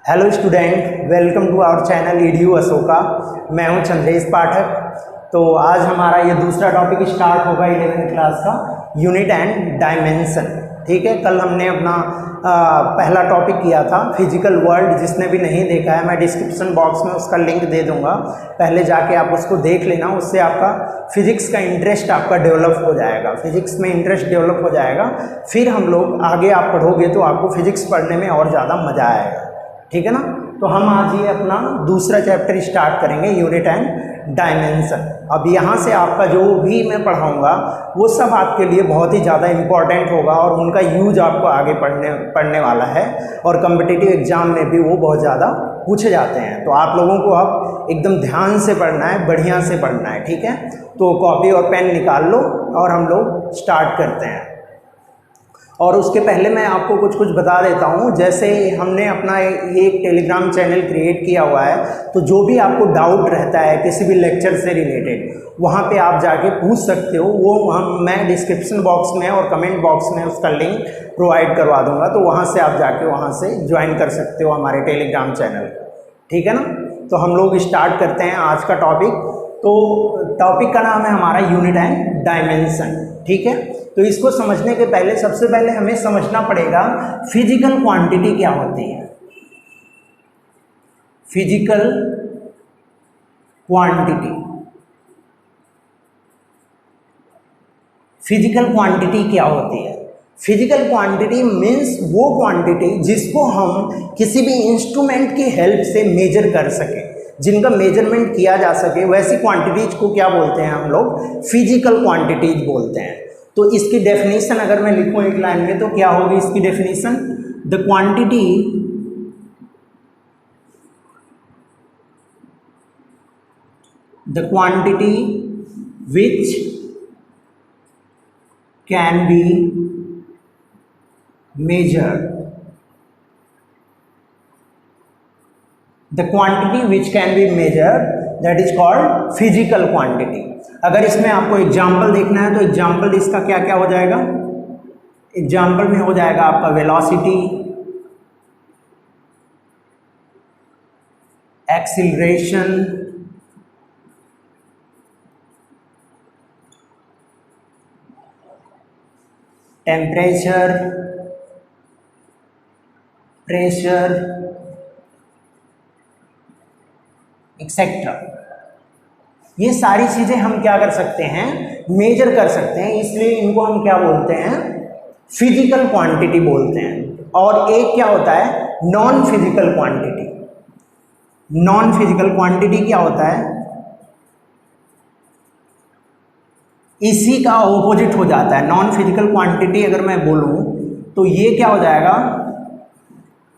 Hello student, welcome to our channel EDU Ashoka. मैं हूं चंद्रेश पाठक। तो आज हमारा ये दूसरा टॉपिक स्टार्ट होगा 11th क्लास का, यूनिट एंड डायमेंशन। ठीक है, कल हमने अपना पहला टॉपिक किया था फिजिकल वर्ल्ड। जिसने भी नहीं देखा है मैं डिस्क्रिप्शन बॉक्स में उसका लिंक दे दूंगा, पहले जाके आप उसको देख लेना। उससे आपका फिजिक्स का इंटरेस्ट आपका डेवलप हो जाएगा, फिजिक्स में इंटरेस्ट डेवलप हो जाएगा। फिर हम लोग आगे आप पढ़ोगे तो आपको फिजिक्स पढ़ने में और ज़्यादा मज़ा आएगा। ठीक है ना। तो हम आज ये अपना दूसरा चैप्टर स्टार्ट करेंगे, यूनिट एंड डायमेंशन। अब यहाँ से आपका जो भी मैं पढ़ाऊँगा वो सब आपके लिए बहुत ही ज़्यादा इम्पॉर्टेंट होगा और उनका यूज आपको आगे पढ़ने वाला है, और कम्पिटिटिव एग्जाम में भी वो बहुत ज़्यादा पूछे जाते हैं। तो आप लोगों को अब एकदम ध्यान से पढ़ना है, बढ़िया से पढ़ना है। ठीक है, तो कॉपी और पेन निकाल लो और हम लोग स्टार्ट करते हैं। और उसके पहले मैं आपको कुछ बता देता हूँ। जैसे हमने अपना ये एक टेलीग्राम चैनल क्रिएट किया हुआ है, तो जो भी आपको डाउट रहता है किसी भी लेक्चर से रिलेटेड, वहाँ पे आप जाके पूछ सकते हो। वो मैं डिस्क्रिप्शन बॉक्स में और कमेंट बॉक्स में उसका लिंक प्रोवाइड करवा दूँगा, तो वहाँ से आप जाके वहाँ से ज्वाइन कर सकते हो हमारे टेलीग्राम चैनल। ठीक है ना। तो हम लोग स्टार्ट करते हैं आज का टॉपिक। तो टॉपिक का नाम है हमारा यूनिट एंड डायमेंशन। ठीक है, तो इसको समझने के पहले सबसे पहले हमें समझना पड़ेगा फिजिकल क्वांटिटी क्या होती है। फिजिकल क्वांटिटी, फिजिकल क्वांटिटी क्या होती है? फिजिकल क्वांटिटी मीन्स वो क्वांटिटी जिसको हम किसी भी इंस्ट्रूमेंट की हेल्प से मेजर कर सकें, जिनका मेजरमेंट किया जा सके, वैसी क्वांटिटीज को क्या बोलते हैं हम लोग? फिजिकल क्वांटिटीज बोलते हैं। तो इसकी डेफिनेशन अगर मैं लिखूं एक लाइन में तो क्या होगी इसकी definition? The quantity which can be measured, the quantity which can be measured, that is called physical quantity। अगर इसमें आपको एग्जाम्पल देखना है तो एग्जाम्पल इसका क्या क्या हो जाएगा? एग्जाम्पल में हो जाएगा आपका velocity, acceleration, temperature, pressure, etcetera. ये सारी चीजें हम क्या कर सकते हैं? मेजर कर सकते हैं, इसलिए इनको हम क्या बोलते हैं? फिजिकल क्वांटिटी बोलते हैं। और एक क्या होता है? Non physical quantity. Non physical quantity क्या होता है? इसी का ऑपोजिट हो जाता है। नॉन फिजिकल क्वांटिटी अगर मैं बोलूं तो ये क्या हो जाएगा?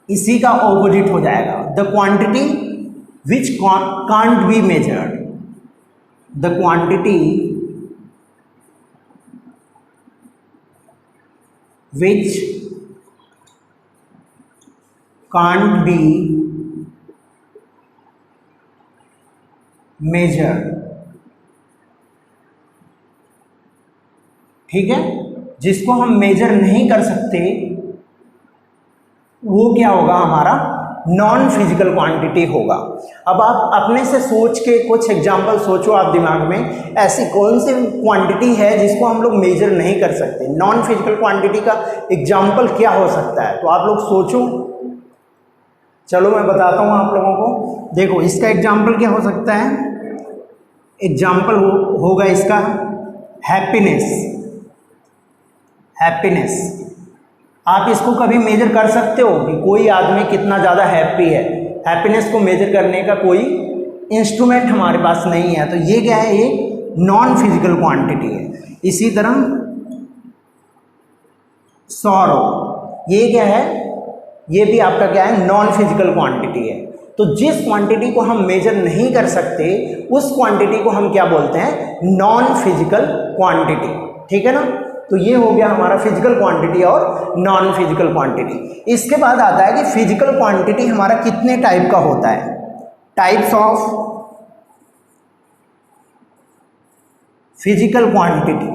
इसी का ऑपोजिट हो जाएगा। The quantity which can't be measured, the quantity which can't be measured. ठीक है, जिसको हम मेजर नहीं कर सकते वो क्या होगा? हमारा नॉन फिजिकल क्वांटिटी होगा। अब आप अपने से सोच के कुछ एग्जाम्पल सोचो आप दिमाग में, ऐसी कौन सी क्वांटिटी है जिसको हम लोग मेजर नहीं कर सकते? नॉन फिजिकल क्वांटिटी का एग्जाम्पल क्या हो सकता है? तो आप लोग सोचो। चलो मैं बताता हूँ आप लोगों को। देखो इसका एग्जाम्पल क्या हो सकता है? एग्जाम्पल होगा इसका हैप्पीनेस। हैप्पीनेस आप इसको कभी मेजर कर सकते हो कि कोई आदमी कितना ज़्यादा हैप्पी है? हैप्पीनेस को मेजर करने का कोई इंस्ट्रूमेंट हमारे पास नहीं है। तो ये क्या है? ये नॉन फिजिकल क्वांटिटी है। इसी तरह सॉरो, ये क्या है? ये भी आपका क्या है? नॉन फिजिकल क्वांटिटी है। तो जिस क्वांटिटी को हम मेजर नहीं कर सकते उस क्वांटिटी को हम क्या बोलते हैं? Non physical quantity. ठीक है ना। तो ये हो गया हमारा फिजिकल क्वांटिटी और नॉन फिजिकल क्वांटिटी। इसके बाद आता है कि फिजिकल क्वांटिटी हमारा कितने टाइप का होता है? Types of physical quantity.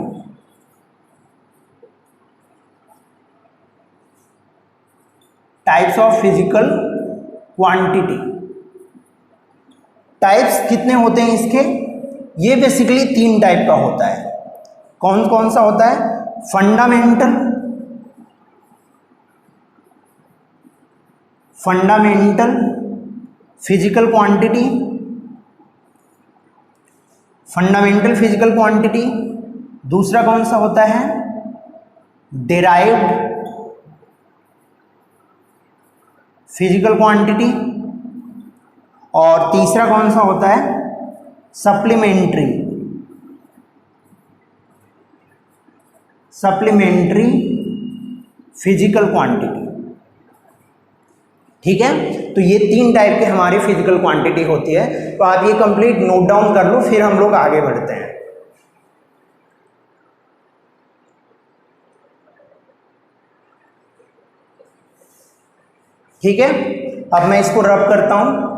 Types of physical quantity. Types कितने होते हैं इसके? ये बेसिकली 3 टाइप का होता है। कौन कौन सा होता है? Fundamental physical quantity, fundamental physical quantity. दूसरा कौन सा होता है? Derived physical quantity. और तीसरा कौन सा होता है? Supplementary physical quantity. ठीक है, तो ये 3 टाइप के हमारी फिजिकल क्वांटिटी होती है। तो आप ये कंप्लीट नोट डाउन कर लो, फिर हम लोग आगे बढ़ते हैं। ठीक है, अब मैं इसको रब करता हूं।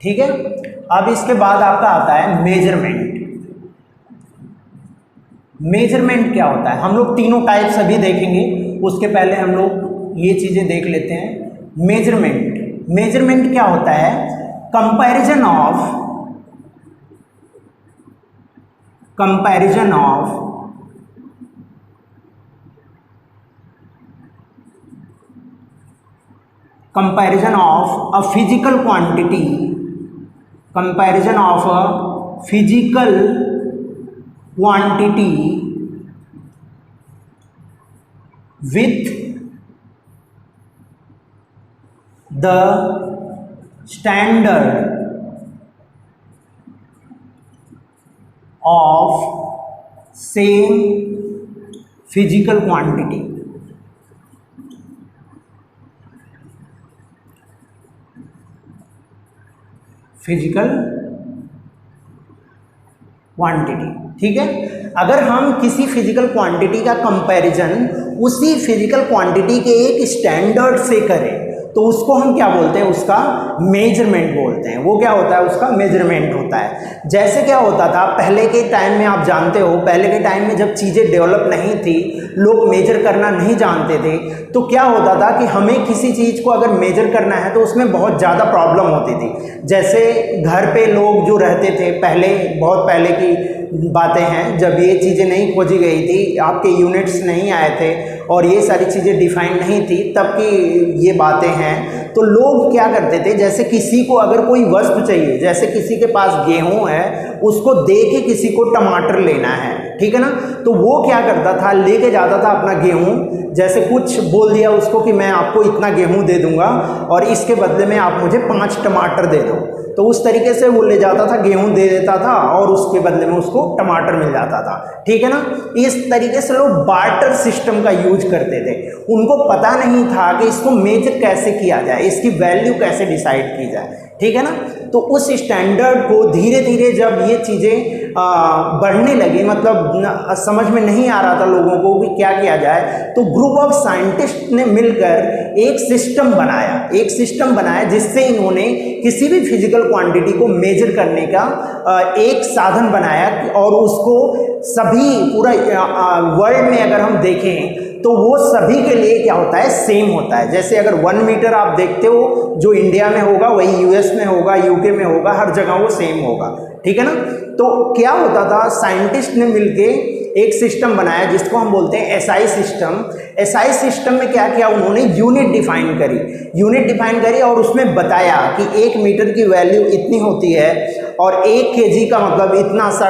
ठीक है, अब इसके बाद आपका आता है मेजरमेंट। मेजरमेंट क्या होता है? हम लोग तीनों टाइप्स अभी देखेंगे, उसके पहले हम लोग ये चीजें देख लेते हैं। मेजरमेंट क्या होता है? Comparison of a physical quantity, comparison of a physical quantity with the standard of same physical quantity। Physical quantity. ठीक है, अगर हम किसी फिजिकल क्वांटिटी का कंपैरिजन उसी फिजिकल क्वांटिटी के एक स्टैंडर्ड से करें तो उसको हम क्या बोलते हैं? उसका मेजरमेंट बोलते हैं। वो क्या होता है? उसका मेजरमेंट होता है। जैसे क्या होता था पहले के टाइम में, आप जानते हो पहले के टाइम में जब चीज़ें डेवलप नहीं थी, लोग मेजर करना नहीं जानते थे, तो क्या होता था कि हमें किसी चीज़ को अगर मेजर करना है तो उसमें बहुत ज़्यादा प्रॉब्लम होती थी। जैसे घर पे लोग जो रहते थे पहले, बहुत पहले की बातें हैं जब ये चीज़ें नहीं खोजी गई थी, आपके यूनिट्स नहीं आए थे और ये सारी चीज़ें डिफाइन नहीं थी, तब की ये बातें हैं। तो लोग क्या करते थे, जैसे किसी को अगर कोई वस्तु चाहिए, जैसे किसी के पास गेहूं है, उसको दे के किसी को टमाटर लेना है, ठीक है ना, तो वो क्या करता था? लेके जाता था अपना गेहूं, जैसे कुछ बोल दिया उसको कि मैं आपको इतना गेहूं दे दूंगा और इसके बदले में आप मुझे 5 टमाटर दे दो। तो उस तरीके से वो ले जाता था, गेहूं दे देता था और उसके बदले में उसको टमाटर मिल जाता था। ठीक है ना, इस तरीके से लोग बार्टर सिस्टम का यूज करते थे। उनको पता नहीं था कि इसको मेजर कैसे किया जाए, इसकी वैल्यू कैसे डिसाइड की जाए। ठीक है ना, तो उस स्टैंडर्ड को धीरे धीरे जब ये चीज़ें बढ़ने लगी, मतलब समझ में नहीं आ रहा था लोगों को कि क्या किया जाए, तो ग्रुप ऑफ साइंटिस्ट ने मिलकर एक सिस्टम बनाया जिससे इन्होंने किसी भी फिजिकल क्वांटिटी को मेजर करने का एक साधन बनाया और उसको सभी पूरा वर्ल्ड में अगर हम देखें तो वो सभी के लिए क्या होता है? सेम होता है। जैसे अगर 1 मीटर आप देखते हो, जो इंडिया में होगा वही यूएस में होगा, यूके में होगा, हर जगह वो सेम होगा। ठीक है ना, तो क्या होता था? साइंटिस्ट ने मिलके एक सिस्टम बनाया जिसको हम बोलते हैं एसआई सिस्टम। एसआई सिस्टम में क्या किया उन्होंने? यूनिट डिफाइन करी और उसमें बताया कि 1 मीटर की वैल्यू इतनी होती है और 1 केजी का मतलब इतना सा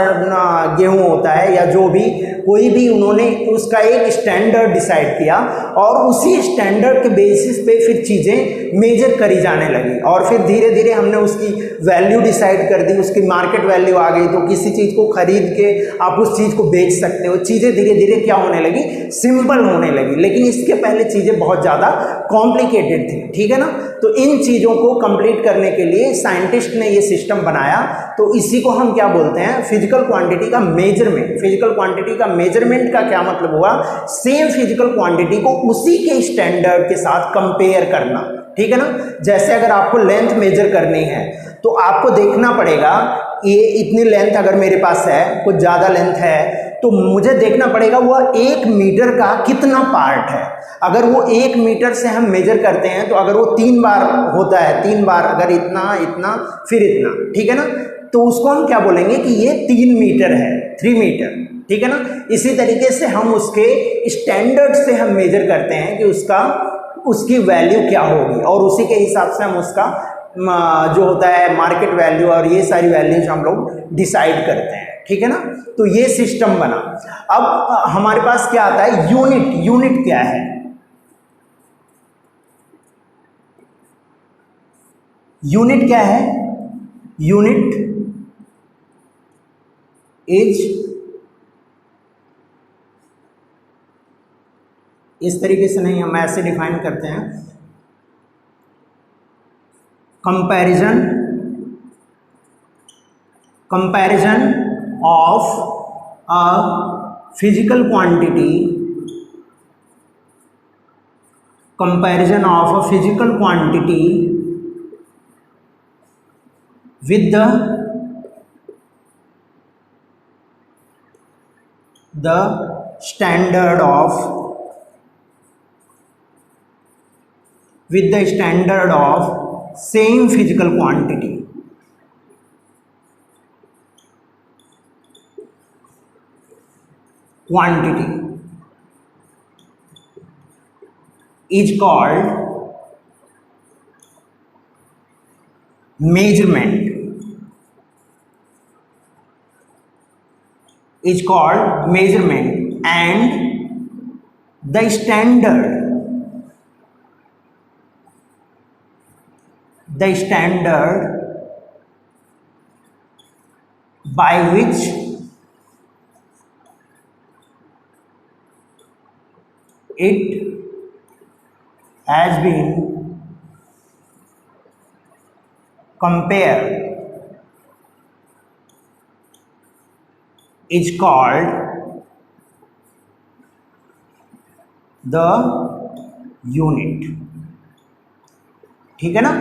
गेहूं होता है, या जो भी कोई भी, उन्होंने उसका एक स्टैंडर्ड डिसाइड किया और उसी स्टैंडर्ड के बेसिस पे फिर चीज़ें मेजर करी जाने लगी और फिर धीरे धीरे हमने उसकी वैल्यू डिसाइड कर दी, उसकी मार्केट वैल्यू आ गई, तो किसी चीज़ को खरीद के आप उस चीज़ को बेच सकते हो। चीज़ें धीरे धीरे क्या होने लगी? सिंपल होने लगी, लेकिन इसके पहले चीज़ें बहुत ज़्यादा कॉम्प्लिकेटेड थी। ठीक है ना, तो इन चीज़ों को कंप्लीट करने के लिए साइंटिस्ट ने ये सिस्टम बनाया, तो इसी को हम क्या बोलते हैं? फिजिकल क्वांटिटी का मेजरमेंट। फिजिकल क्वांटिटी का मेजरमेंट का क्या मतलब हुआ? सेम फिजिकल क्वांटिटी को उसी के स्टैंडर्ड के साथ कंपेयर करना। ठीक है ना, जैसे अगर आपको लेंथ मेजर करनी है तो आपको देखना पड़ेगा ये इतनी लेंथ अगर मेरे पास है, कुछ ज़्यादा लेंथ है, तो मुझे देखना पड़ेगा वह 1 मीटर का कितना पार्ट है। अगर वो 1 मीटर से हम मेजर करते हैं तो अगर वो 3 बार होता है, 3 बार अगर इतना इतना फिर इतना, ठीक है ना, तो उसको हम क्या बोलेंगे कि ये 3 मीटर है, 3 मीटर, ठीक है ना। इसी तरीके से हम उसके स्टैंडर्ड से हम मेजर करते हैं कि उसकी वैल्यू क्या होगी, और उसी के हिसाब से हम उसका जो होता है मार्केट वैल्यू और ये सारी वैल्यूज हम लोग डिसाइड करते हैं, ठीक है ना। तो ये सिस्टम बना। अब हमारे पास क्या आता है, यूनिट। यूनिट क्या है? यूनिट क्या है? यूनिट इज, इस तरीके से नहीं, हम ऐसे डिफाइन करते हैं, comparison of a physical quantity, comparison of a physical quantity with the standard of same physical quantity. Quantity is called measurement. Is called measurement, and the standard by which it has been compared is called the unit, ठीक है ना।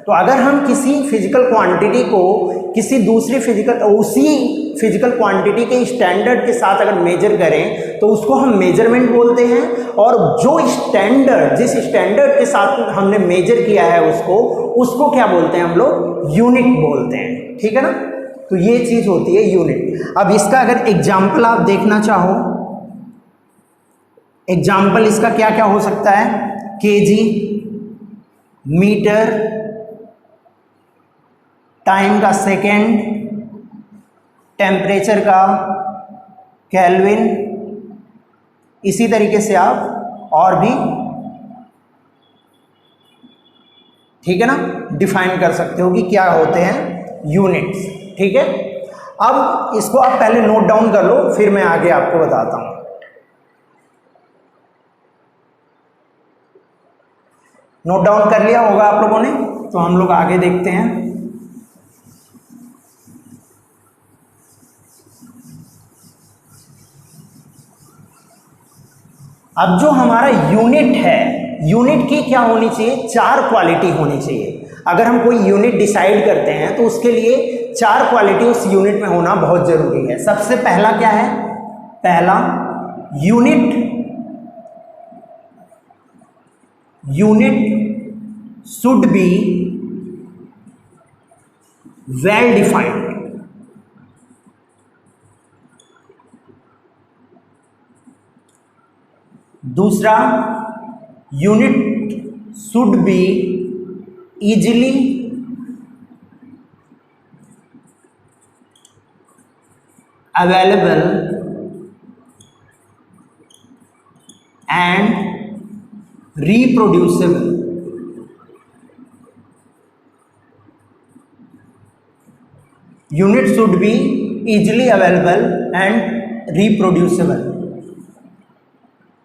तो अगर हम किसी physical quantity को किसी दूसरी उसी फिजिकल क्वांटिटी के स्टैंडर्ड के साथ अगर मेजर करें तो उसको हम मेजरमेंट बोलते हैं, और जो जिस स्टैंडर्ड के साथ हमने मेजर किया है उसको क्या बोलते हैं हम लोग? यूनिट बोलते हैं, ठीक है ना। तो ये चीज होती है यूनिट। अब इसका अगर एग्जाम्पल आप देखना चाहो, एग्जाम्पल इसका क्या क्या हो सकता है? केजी, मीटर, टाइम का सेकेंड, टेम्परेचर का केल्विन, इसी तरीके से आप और भी, ठीक है ना, डिफाइन कर सकते हो कि क्या होते हैं यूनिट्स, ठीक है। अब इसको आप पहले नोट डाउन कर लो, फिर मैं आगे आपको बताता हूं। नोट डाउन कर लिया होगा आप लोगों ने, तो हम लोग आगे देखते हैं। अब जो हमारा यूनिट है, यूनिट की क्या होनी चाहिए? 4 क्वालिटी होनी चाहिए। अगर हम कोई यूनिट डिसाइड करते हैं तो उसके लिए 4 क्वालिटी उस यूनिट में होना बहुत जरूरी है। सबसे पहला क्या है? पहला, unit should be well defined. दूसरा, unit should be easily available and reproducible. Unit should be easily available and reproducible,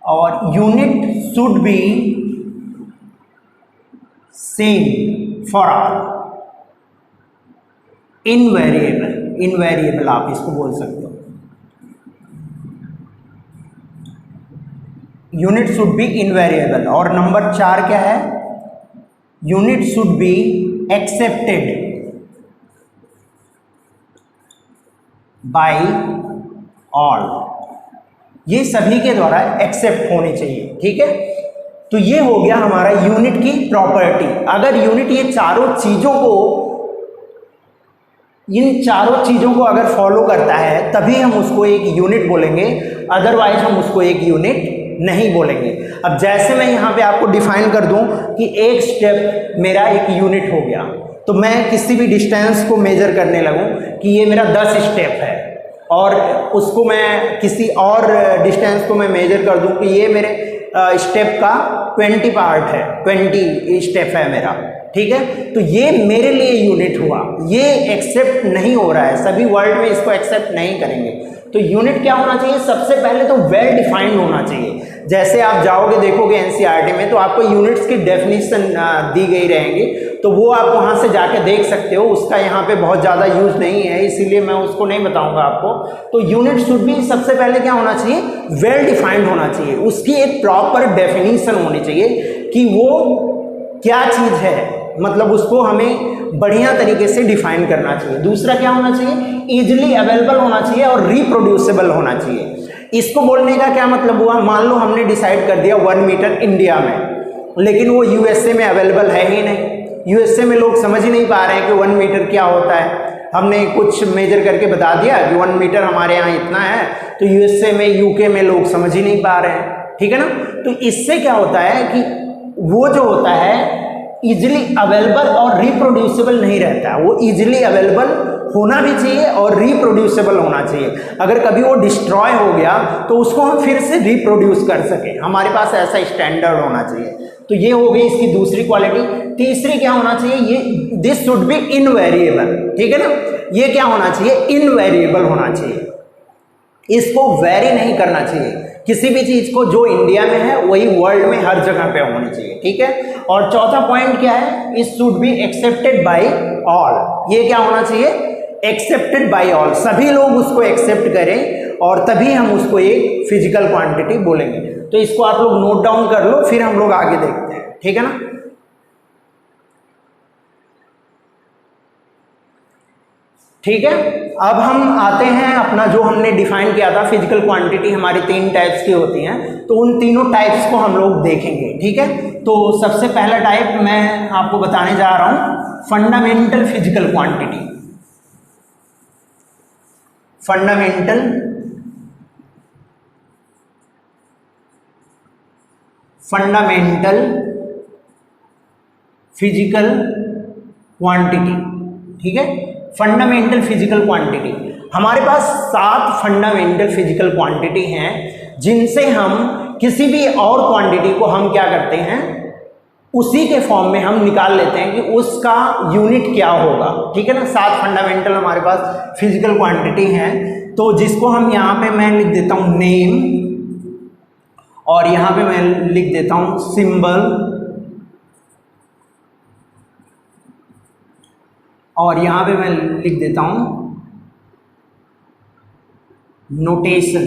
और unit should be same for all, invariable आप इसको बोल सकते हो। Unit should be invariable. और नंबर 4 क्या है? Unit should be accepted. By all, ये सभी के द्वारा एक्सेप्ट होनी चाहिए। ठीक है, तो ये हो गया हमारा यूनिट की प्रॉपर्टी। अगर यूनिट ये इन चारों चीजों को अगर फॉलो करता है तभी हम उसको एक यूनिट बोलेंगे, अदरवाइज हम उसको एक यूनिट नहीं बोलेंगे। अब जैसे मैं यहाँ पे आपको डिफाइन कर दूं कि एक स्टेप मेरा एक यूनिट हो गया, तो मैं किसी भी डिस्टेंस को मेजर करने लगूं कि ये मेरा 10 स्टेप है, और उसको मैं किसी और डिस्टेंस को मैं मेजर कर दूं कि ये मेरे स्टेप का 20 पार्ट है, 20 स्टेप है मेरा। ठीक है, तो ये मेरे लिए यूनिट हुआ, ये एक्सेप्ट नहीं हो रहा है, सभी वर्ल्ड में इसको एक्सेप्ट नहीं करेंगे। तो यूनिट क्या होना चाहिए? सबसे पहले तो वेल डिफाइंड होना चाहिए। जैसे आप जाओगे देखोगे एनसीईआरटी में, तो आपको यूनिट्स की डेफिनेशन दी गई रहेंगी, तो वो आप वहाँ से जाके देख सकते हो। उसका यहाँ पे बहुत ज़्यादा यूज़ नहीं है, इसीलिए मैं उसको नहीं बताऊँगा आपको। तो यूनिट शुड भी सबसे पहले क्या होना चाहिए? वेल डिफाइंड होना चाहिए, उसकी एक प्रॉपर डेफिनेशन होनी चाहिए कि वो क्या चीज़ है, मतलब उसको हमें बढ़िया तरीके से डिफाइन करना चाहिए। दूसरा क्या होना चाहिए? ईजिली अवेलेबल होना चाहिए और रिप्रोड्यूसिबल होना चाहिए। इसको बोलने का क्या मतलब हुआ? मान लो हमने डिसाइड कर दिया 1 मीटर इंडिया में, लेकिन वो यूएसए में अवेलेबल है ही नहीं। यूएसए में लोग समझ ही नहीं पा रहे हैं कि 1 मीटर क्या होता है। हमने कुछ मेजर करके बता दिया कि 1 मीटर हमारे यहाँ इतना है, तो यूएसए में, यूके में लोग समझ ही नहीं पा रहे हैं। ठीक है ना? तो इससे क्या होता है कि वो जो होता है इजिली अवेलेबल और रिप्रोड्यूसिबल नहीं रहता है। वो इजिली अवेलेबल होना भी चाहिए और रिप्रोड्यूसिबल होना चाहिए। अगर कभी वो डिस्ट्रॉय हो गया तो उसको हम फिर से रिप्रोड्यूस कर सकें, हमारे पास ऐसा स्टैंडर्ड होना चाहिए। तो ये हो गई इसकी दूसरी क्वालिटी। तीसरी क्या होना चाहिए? ये दिस शुड बी इनवेरिएबल। ठीक है ना? ये क्या होना चाहिए? इनवेरिएबल होना चाहिए, इसको वेरी नहीं करना चाहिए। किसी भी चीज को जो इंडिया में है वही वर्ल्ड में हर जगह पे होनी चाहिए। ठीक है? और चौथा पॉइंट क्या है? It should be accepted by all. ये क्या होना चाहिए? एक्सेप्टेड बाय ऑल, सभी लोग उसको एक्सेप्ट करें और तभी हम उसको एक फिजिकल क्वांटिटी बोलेंगे। तो इसको आप लोग नोट डाउन कर लो, फिर हम लोग आगे देखते हैं। ठीक है ना? ठीक है, अब हम आते हैं अपना जो हमने डिफाइन किया था फिजिकल क्वांटिटी हमारी 3 टाइप्स की होती हैं, तो उन तीनों टाइप्स को हम लोग देखेंगे। ठीक है, तो सबसे पहला टाइप मैं आपको बताने जा रहा हूं, fundamental physical quantity. Fundamental physical quantity. ठीक है, फंडामेंटल फिजिकल क्वांटिटी, हमारे पास 7 फंडामेंटल फिजिकल क्वांटिटी हैं, जिनसे हम किसी भी और क्वांटिटी को हम क्या करते हैं, उसी के फॉर्म में हम निकाल लेते हैं कि उसका यूनिट क्या होगा। ठीक है ना? 7 फंडामेंटल हमारे पास फिजिकल क्वांटिटी हैं, तो जिसको हम यहाँ पे मैं लिख देता हूँ नेम, और यहाँ पे मैं लिख देता हूँ सिंबल, और यहां पे मैं लिख देता हूं नोटेशन।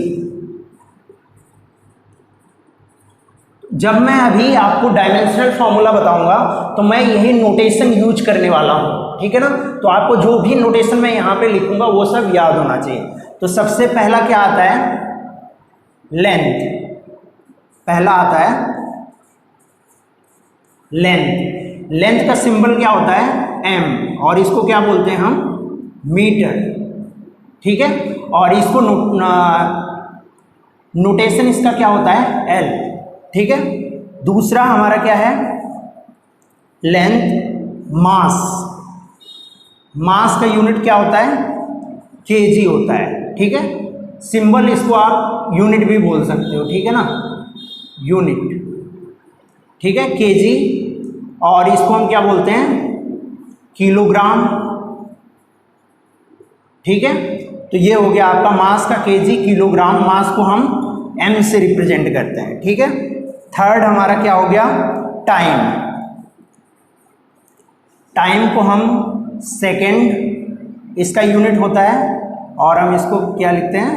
जब मैं अभी आपको डायमेंशनल फॉर्मूला बताऊंगा तो मैं यही नोटेशन यूज करने वाला हूं। ठीक है ना? तो at जो भी नोटेशन मैं यहां पे लिखूंगा वो सब याद होना चाहिए। तो सबसे पहला क्या आता है? लेंथ। पहला आता है लेंथ। लेंथ का सिंबल क्या होता है? m, और इसको क्या बोलते हैं हम? मीटर। ठीक है, और इसको नोटेशन इसका क्या होता है? l। ठीक है, दूसरा हमारा क्या है? लेंथ। मास। मास का यूनिट क्या होता है? kg होता है। ठीक है, सिंबल इसको आप यूनिट भी बोल सकते हो। ठीक है ना? यूनिट। ठीक है, kg, और इसको हम क्या बोलते हैं? किलोग्राम। ठीक है, तो ये हो गया आपका मास का kg, किलोग्राम। मास को हम m से रिप्रेजेंट करते हैं। ठीक है, थर्ड हमारा क्या हो गया? टाइम। टाइम को हम सेकेंड, इसका यूनिट होता है, और हम इसको क्या लिखते हैं?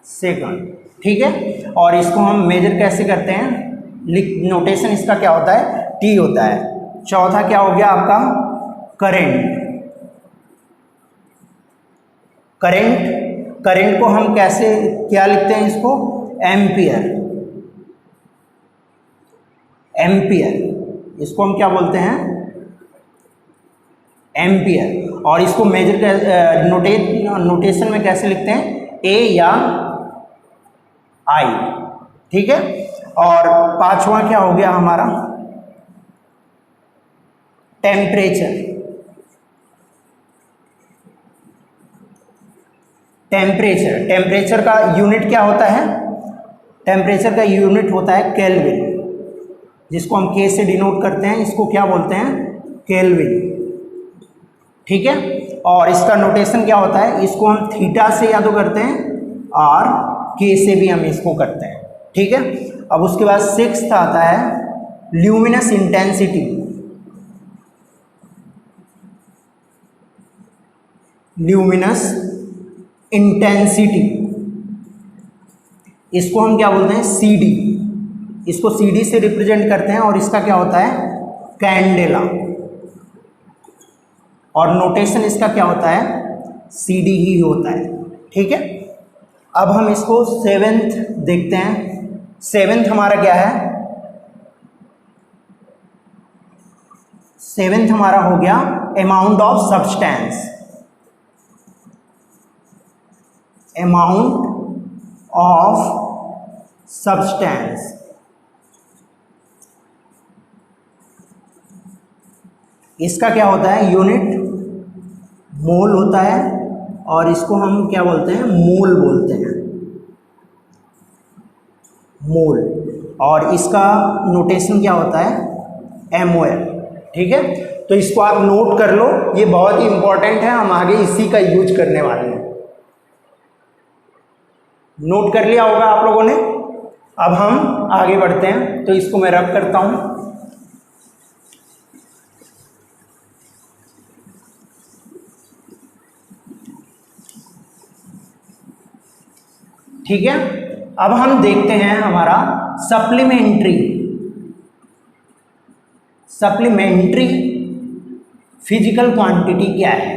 सेकंड। ठीक है, और इसको हम मेजर कैसे करते हैं? नोटेशन इसका क्या होता है? t होता है। चौथा क्या हो गया आपका? करेंट। करेंट करंट को हम कैसे क्या लिखते हैं, इसको एम्पियर, एम्पियर इसको हम क्या बोलते हैं, एम्पियर। और इसको मेजर नोटेशन में कैसे लिखते हैं, ए या आई, ठीक है। और पांचवा क्या हो गया हमारा, टेम्परेचर। टेम्परेचर का यूनिट क्या होता है, टेम्परेचर का यूनिट होता है केल्विन, जिसको हम के से डिनोट करते हैं, इसको क्या बोलते हैं, केल्विन, ठीक है। और इसका नोटेशन क्या होता है, इसको हम थीटा से या तो करते हैं और के से भी हम इसको करते हैं, ठीक है। अब उसके बाद सिक्स्थ आता है ल्यूमिनस इंटेंसिटी। ल्यूमिनस इंटेंसिटी इसको हम क्या बोलते हैं, सी डी, इसको सी डी से रिप्रेजेंट करते हैं और इसका क्या होता है, कैंडेला, और नोटेशन इसका क्या होता है, सी डी ही होता है, ठीक है। अब हम इसको सेवेंथ देखते हैं। सेवेंथ हमारा क्या है, सेवेंथ हमारा हो गया amount of substance, amount of substance. इसका क्या होता है, यूनिट मोल होता है, और इसको हम क्या बोलते हैं, मोल बोलते हैं, मोल। और इसका नोटेशन क्या होता है, MOL, ठीक है। तो इसको आप नोट कर लो, ये बहुत ही इंपॉर्टेंट है, हम आगे इसी का यूज करने वाले हैं। नोट कर लिया होगा आप लोगों ने। अब हम आगे बढ़ते हैं, तो इसको मैं रब करता हूं। ठीक है, अब हम देखते हैं हमारा सप्लीमेंट्री फिजिकल क्वांटिटी क्या है।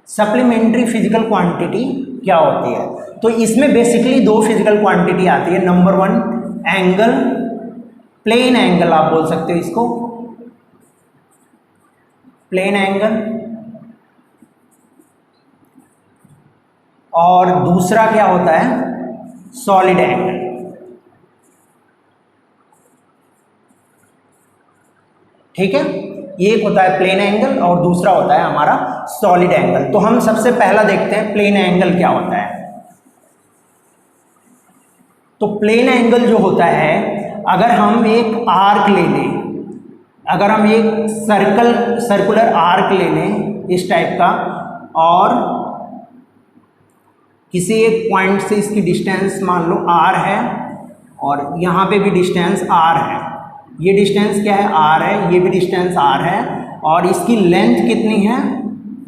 सप्लीमेंट्री फिजिकल क्वांटिटी क्या होती है, तो इसमें बेसिकली दो फिजिकल क्वांटिटी आती है। Number one angle, plane angle आप बोल सकते हो इसको, प्लेन एंगल। और दूसरा क्या होता है, सॉलिड एंगल, ठीक है। एक होता है प्लेन एंगल और दूसरा होता है हमारा सॉलिड एंगल। तो हम सबसे पहला देखते हैं प्लेन एंगल क्या होता है। तो प्लेन एंगल जो होता है, अगर हम एक आर्क ले लें, अगर हम एक सर्कुलर आर्क ले लें इस टाइप का, और किसी एक पॉइंट से इसकी डिस्टेंस मान लो r है, और यहाँ पे भी डिस्टेंस r है, ये डिस्टेंस क्या है, r है, ये भी डिस्टेंस r है, और इसकी लेंथ कितनी है,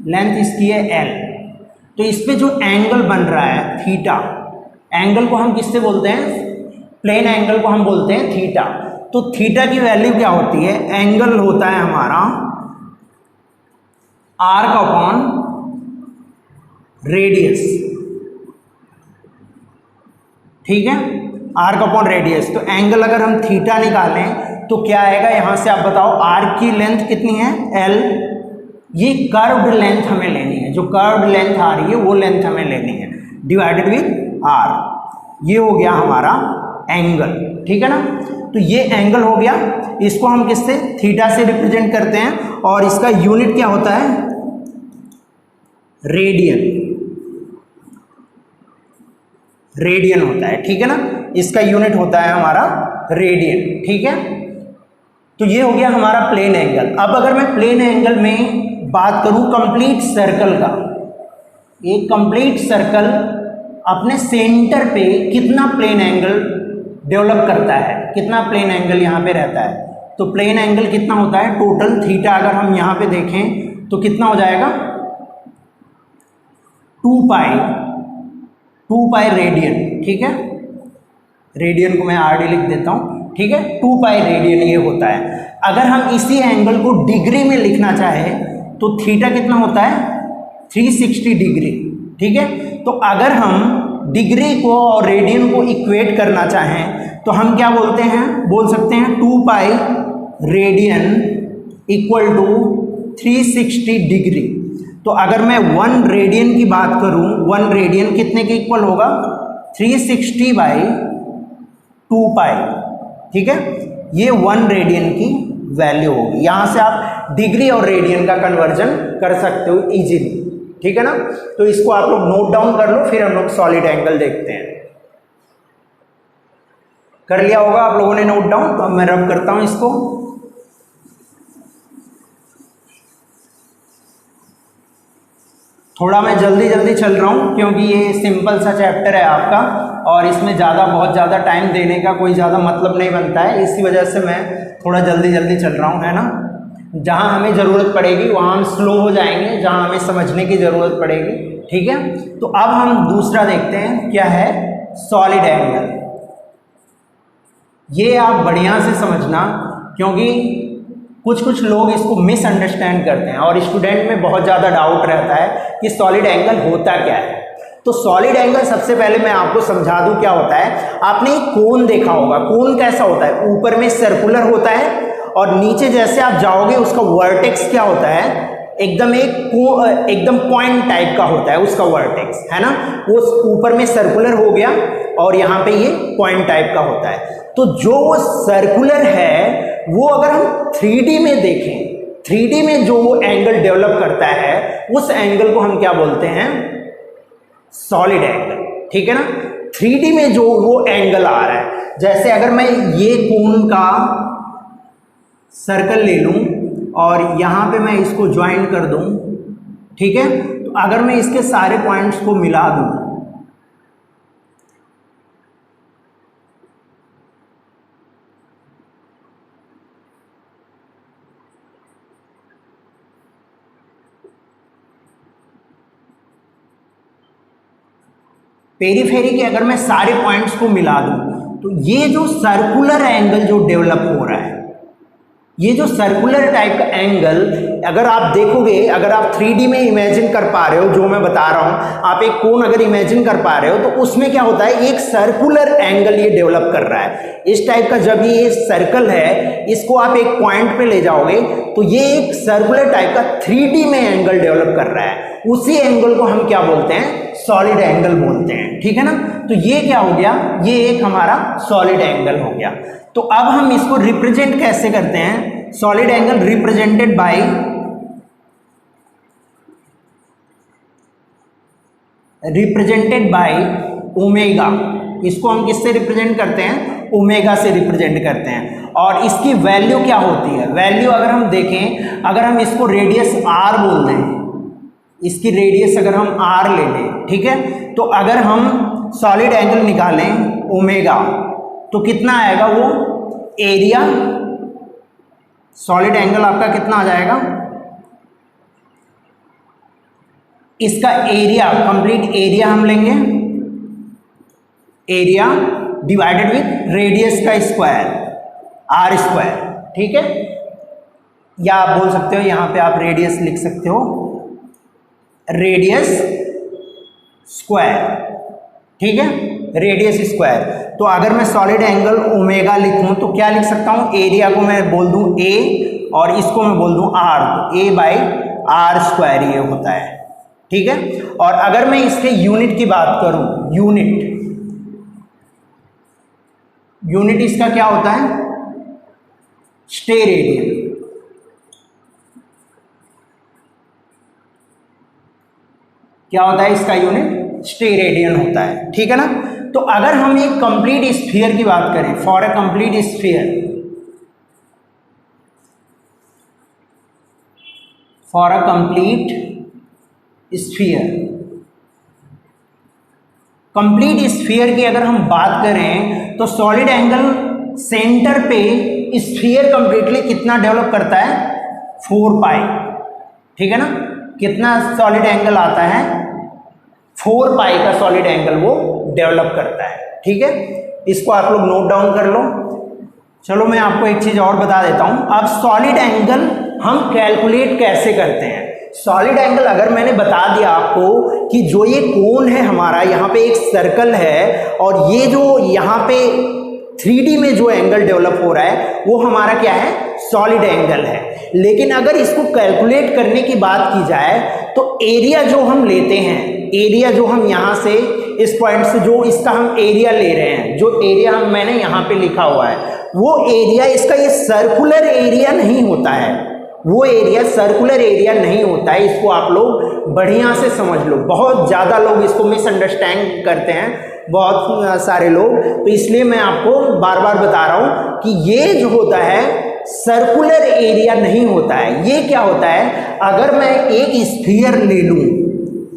लेंथ इसकी है l। तो इस पे जो एंगल बन रहा है थीटा, एंगल को हम किससे बोलते हैं, प्लेन एंगल को हम बोलते हैं थीटा। तो थीटा की वैल्यू क्या होती है, एंगल होता है हमारा आर्क अपॉन रेडियस, ठीक है, आर्क अपॉन रेडियस। तो एंगल अगर हम थीटा निकालें तो क्या आएगा, यहां से आप बताओ, आर्क की लेंथ कितनी है, l, ये कर्व्ड लेंथ हमें लेनी है, जो कर्व्ड लेंथ आ रही है वो लेंथ हमें लेनी है, डिवाइडेड विद r। ये हो गया हमारा एंगल, ठीक है ना। तो ये एंगल हो गया, इसको हम किससे, थीटा से रिप्रेजेंट करते हैं, और इसका यूनिट क्या होता है, रेडियन, रेडियन होता है, ठीक है ना। इसका यूनिट होता है हमारा रेडियन, ठीक है। तो ये हो गया हमारा प्लेन एंगल। अब अगर मैं प्लेन एंगल में बात करूं कंप्लीट सर्कल का, एक कंप्लीट सर्कल अपने सेंटर पे कितना प्लेन एंगल डेवलप करता है, कितना प्लेन एंगल यहाँ पे रहता है, तो प्लेन एंगल कितना होता है, टोटल थीटा अगर हम यहाँ पे देखें तो कितना हो जाएगा, 2 पाई रेडियन, ठीक है। रेडियन को मैं RD लिख देता हूँ, ठीक है, 2 पाई रेडियन ये होता है। अगर हम इसी एंगल को डिग्री में लिखना चाहे तो थीटा कितना होता है, 360 डिग्री, ठीक है। तो अगर हम डिग्री को और रेडियन को इक्वेट करना चाहें तो हम क्या बोलते हैं, बोल सकते हैं 2 pi radian equal to 360 degree. तो अगर मैं 1 रेडियन की बात करूं, 1 रेडियन कितने के इक्वल होगा, 360 बाई 2 पाई। ठीक है, ये 1 रेडियन की वैल्यू होगी। यहां से आप डिग्री और रेडियन का कन्वर्जन कर सकते हो इजीली। ठीक है ना, तो इसको आप लोग नोट डाउन कर लो, फिर हम लोग सॉलिड एंगल देखते हैं। कर लिया होगा आप लोगों ने नोट डाउन, तो अब मैं रब करता हूं इसको। थोड़ा मैं जल्दी जल्दी चल रहा हूं क्योंकि ये सिंपल सा चैप्टर है आपका और इसमें बहुत ज़्यादा टाइम देने का कोई ज़्यादा मतलब नहीं बनता है, इसी वजह से मैं थोड़ा जल्दी जल्दी चल रहा हूं, है ना। जहां हमें ज़रूरत पड़ेगी वहां हम स्लो हो जाएंगे, जहां हमें समझने की ज़रूरत पड़ेगी। ठीक है, तो अब हम दूसरा देखते हैं, क्या है, सॉलिड एंगल। ये आप बढ़िया से समझना क्योंकि कुछ लोग इसको मिसअंडरस्टैंड करते हैं और स्टूडेंट में बहुत ज़्यादा डाउट रहता है कि सॉलिड एंगल होता क्या है। तो सॉलिड एंगल सबसे पहले मैं आपको समझा दूं क्या होता है। आपने एक कोन देखा होगा, कोन कैसा होता है, ऊपर में सर्कुलर होता है और नीचे जैसे आप जाओगे उसका वर्टेक्स क्या होता है, एकदम पॉइंट टाइप का होता है उसका वर्टेक्स, है ना। वो ऊपर में सर्कुलर हो गया और यहाँ पे ये पॉइंट टाइप का होता है। तो जो सर्कुलर है वो अगर हम 3D में देखें, 3D में जो वो एंगल डेवलप करता है उस एंगल को हम क्या बोलते हैं, सॉलिड एंगल। ठीक है ना, 3D में जो वो एंगल आ रहा है, जैसे अगर मैं ये कोन का सर्कल ले लूं और यहां पे मैं इसको ज्वाइन कर दूं, ठीक है, तो अगर मैं इसके सारे पॉइंट्स को मिला दूं, पेरीफेरी के अगर मैं सारे पॉइंट्स को मिला दूं, तो ये जो सर्कुलर एंगल जो डेवलप हो रहा है, ये जो सर्कुलर टाइप का एंगल अगर आप देखोगे, अगर आप 3D में इमेजिन कर पा रहे हो जो मैं बता रहा हूं, आप एक कोन अगर इमेजिन कर पा रहे हो तो उसमें क्या होता है, एक सर्कुलर एंगल ये डेवलप कर रहा है इस टाइप का। जब ये सर्कल है इसको आप एक पॉइंट पे ले जाओगे तो ये एक सर्कुलर टाइप का 3D में एंगल डेवलप कर रहा है, उसी एंगल को हम क्या बोलते हैं, सॉलिड एंगल बोलते हैं। ठीक है ना, तो ये क्या हो गया, ये एक हमारा सॉलिड एंगल हो गया। तो अब हम इसको रिप्रेजेंट कैसे करते हैं, solid angle represented by omega. इसको हम किससे रिप्रेजेंट करते हैं, ओमेगा से रिप्रेजेंट करते हैं। और इसकी वैल्यू क्या होती है, वैल्यू अगर हम देखें, अगर हम इसको रेडियस r बोल दें, इसकी रेडियस अगर हम r ले लें, ठीक है, तो अगर हम सॉलिड एंगल निकालें ओमेगा तो कितना आएगा, वो एरिया, सॉलिड एंगल आपका कितना आ जाएगा, इसका एरिया, कंप्लीट एरिया हम लेंगे, एरिया डिवाइडेड विथ रेडियस का स्क्वायर, आर स्क्वायर। ठीक है, या आप बोल सकते हो यहां पे आप रेडियस लिख सकते हो, रेडियस स्क्वायर। ठीक है, रेडियस स्क्वायर। तो अगर मैं सॉलिड एंगल ओमेगा लिखूं तो क्या लिख सकता हूं, एरिया को मैं बोल दूं ए और इसको मैं बोल दूं आर, तो ए बाई आर स्क्वायर ये होता है। ठीक है, और अगर मैं इसके यूनिट की बात करूं, यूनिट इसका क्या होता है, स्टेरेडियन। क्या होता है इसका यूनिट, स्टेरेडियन होता है। ठीक है ना, तो अगर हम एक कंप्लीट स्फीयर की बात करें, for a complete sphere, for a complete sphere, complete sphere की अगर हम बात करें तो सॉलिड एंगल सेंटर पे स्फीयर कंप्लीटली कितना डेवलप करता है, 4 पाई। ठीक है ना, कितना सॉलिड एंगल आता है, 4 पाई का सॉलिड एंगल वो डेवलप करता है। ठीक है, इसको आप लोग नोट डाउन कर लो। चलो मैं आपको एक चीज और बता देता हूं। अब सॉलिड एंगल हम कैलकुलेट कैसे करते हैं, सॉलिड एंगल अगर मैंने बता दिया आपको कि जो ये कोन है हमारा, यहाँ पे एक सर्कल है और ये जो यहाँ पे 3D में जो एंगल डेवलप हो रहा है वो हमारा क्या है, सॉलिड एंगल है। लेकिन अगर इसको कैलकुलेट करने की बात की जाए तो एरिया जो हम लेते हैं, एरिया जो हम यहाँ से इस पॉइंट से जो इसका हम एरिया ले रहे हैं, जो एरिया हम मैंने यहाँ पे लिखा हुआ है वो एरिया, इसका ये सर्कुलर एरिया नहीं होता है, वो एरिया सर्कुलर एरिया नहीं होता है। इसको आप लोग बढ़िया से समझ लो, बहुत ज़्यादा लोग इसको मिसअंडरस्टैंड करते हैं, बहुत सारे लोग, तो इसलिए मैं आपको बार बार बता रहा हूँ कि ये जो होता है सर्कुलर एरिया नहीं होता है। ये क्या होता है, अगर मैं एक स्फीयर ले लूँ,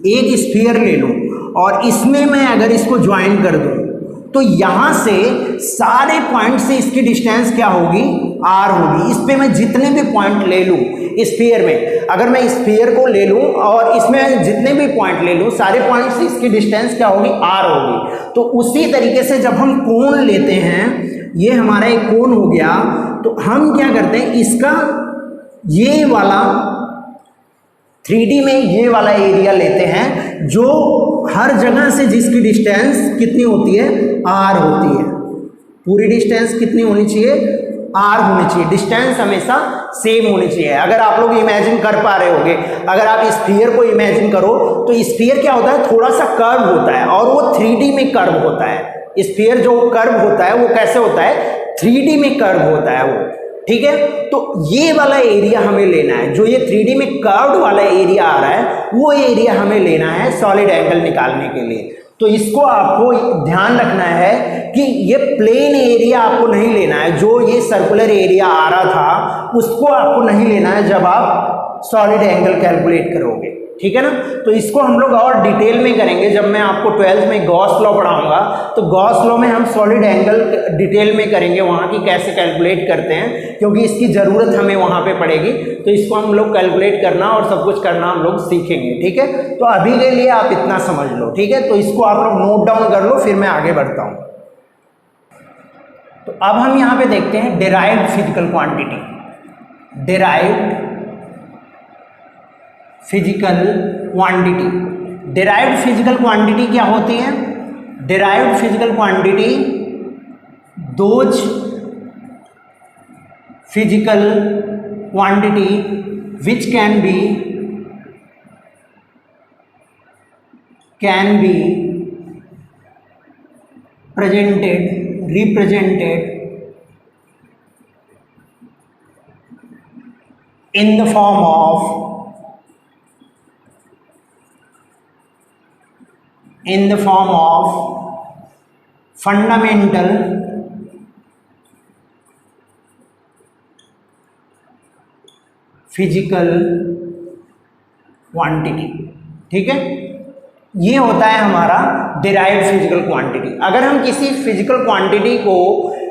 एक स्फीयर ले लूँ और इसमें मैं अगर इसको ज्वाइन कर दूँ तो यहाँ से सारे पॉइंट से इसकी डिस्टेंस क्या होगी, r होगी। इस पे मैं जितने भी पॉइंट ले लूँ स्फीयर में, अगर मैं स्फीयर को ले लूँ और इसमें जितने भी पॉइंट ले लूँ, सारे पॉइंट से इसकी डिस्टेंस क्या होगी, r होगी। तो उसी तरीके से जब हम कोण लेते हैं, ये हमारा एक कोण हो गया, तो हम क्या करते हैं, इसका ये वाला 3D में ये वाला एरिया लेते हैं जो हर जगह से जिसकी डिस्टेंस कितनी होती है, r होती है। पूरी डिस्टेंस कितनी होनी चाहिए, r होनी चाहिए। डिस्टेंस हमेशा सेम होनी चाहिए। अगर आप लोग इमेजिन कर पा रहे होंगे, अगर आप स्फीयर को इमेजिन करो तो स्फीयर क्या होता है, थोड़ा सा कर्व होता है और वो 3D में कर्व होता है। स्फीयर जो कर्व होता है वो कैसे होता है, 3D में कर्व होता है वो, ठीक है। तो ये वाला एरिया हमें लेना है, जो ये 3D में कर्व्ड वाला एरिया आ रहा है वो एरिया हमें लेना है सॉलिड एंगल निकालने के लिए। तो इसको आपको ध्यान रखना है कि ये प्लेन एरिया आपको नहीं लेना है, जो ये सर्कुलर एरिया आ रहा था उसको आपको नहीं लेना है जब आप सॉलिड एंगल कैलकुलेट करोगे, ठीक है ना। तो इसको हम लोग और डिटेल में करेंगे जब मैं आपको 12th में गॉस लॉ पढ़ाऊंगा। तो गॉस लॉ में हम सॉलिड एंगल डिटेल में करेंगे, वहाँ की कैसे कैलकुलेट करते हैं, क्योंकि इसकी ज़रूरत हमें वहाँ पे पड़ेगी। तो इसको हम लोग कैलकुलेट करना और सब कुछ करना हम लोग सीखेंगे, ठीक है। तो अभी के लिए आप इतना समझ लो, ठीक है। तो इसको आप लोग नोट डाउन कर लो, फिर मैं आगे बढ़ता हूँ। तो अब हम यहाँ पे देखते हैं derived physical quantity. Derived physical quantity, derived physical quantity क्या होती है, derived physical quantity those physical quantity which can be represented in the form of fundamental physical quantity, ठीक है। ये होता है हमारा डिराइव्ड फिजिकल क्वांटिटी। अगर हम किसी फिजिकल क्वांटिटी को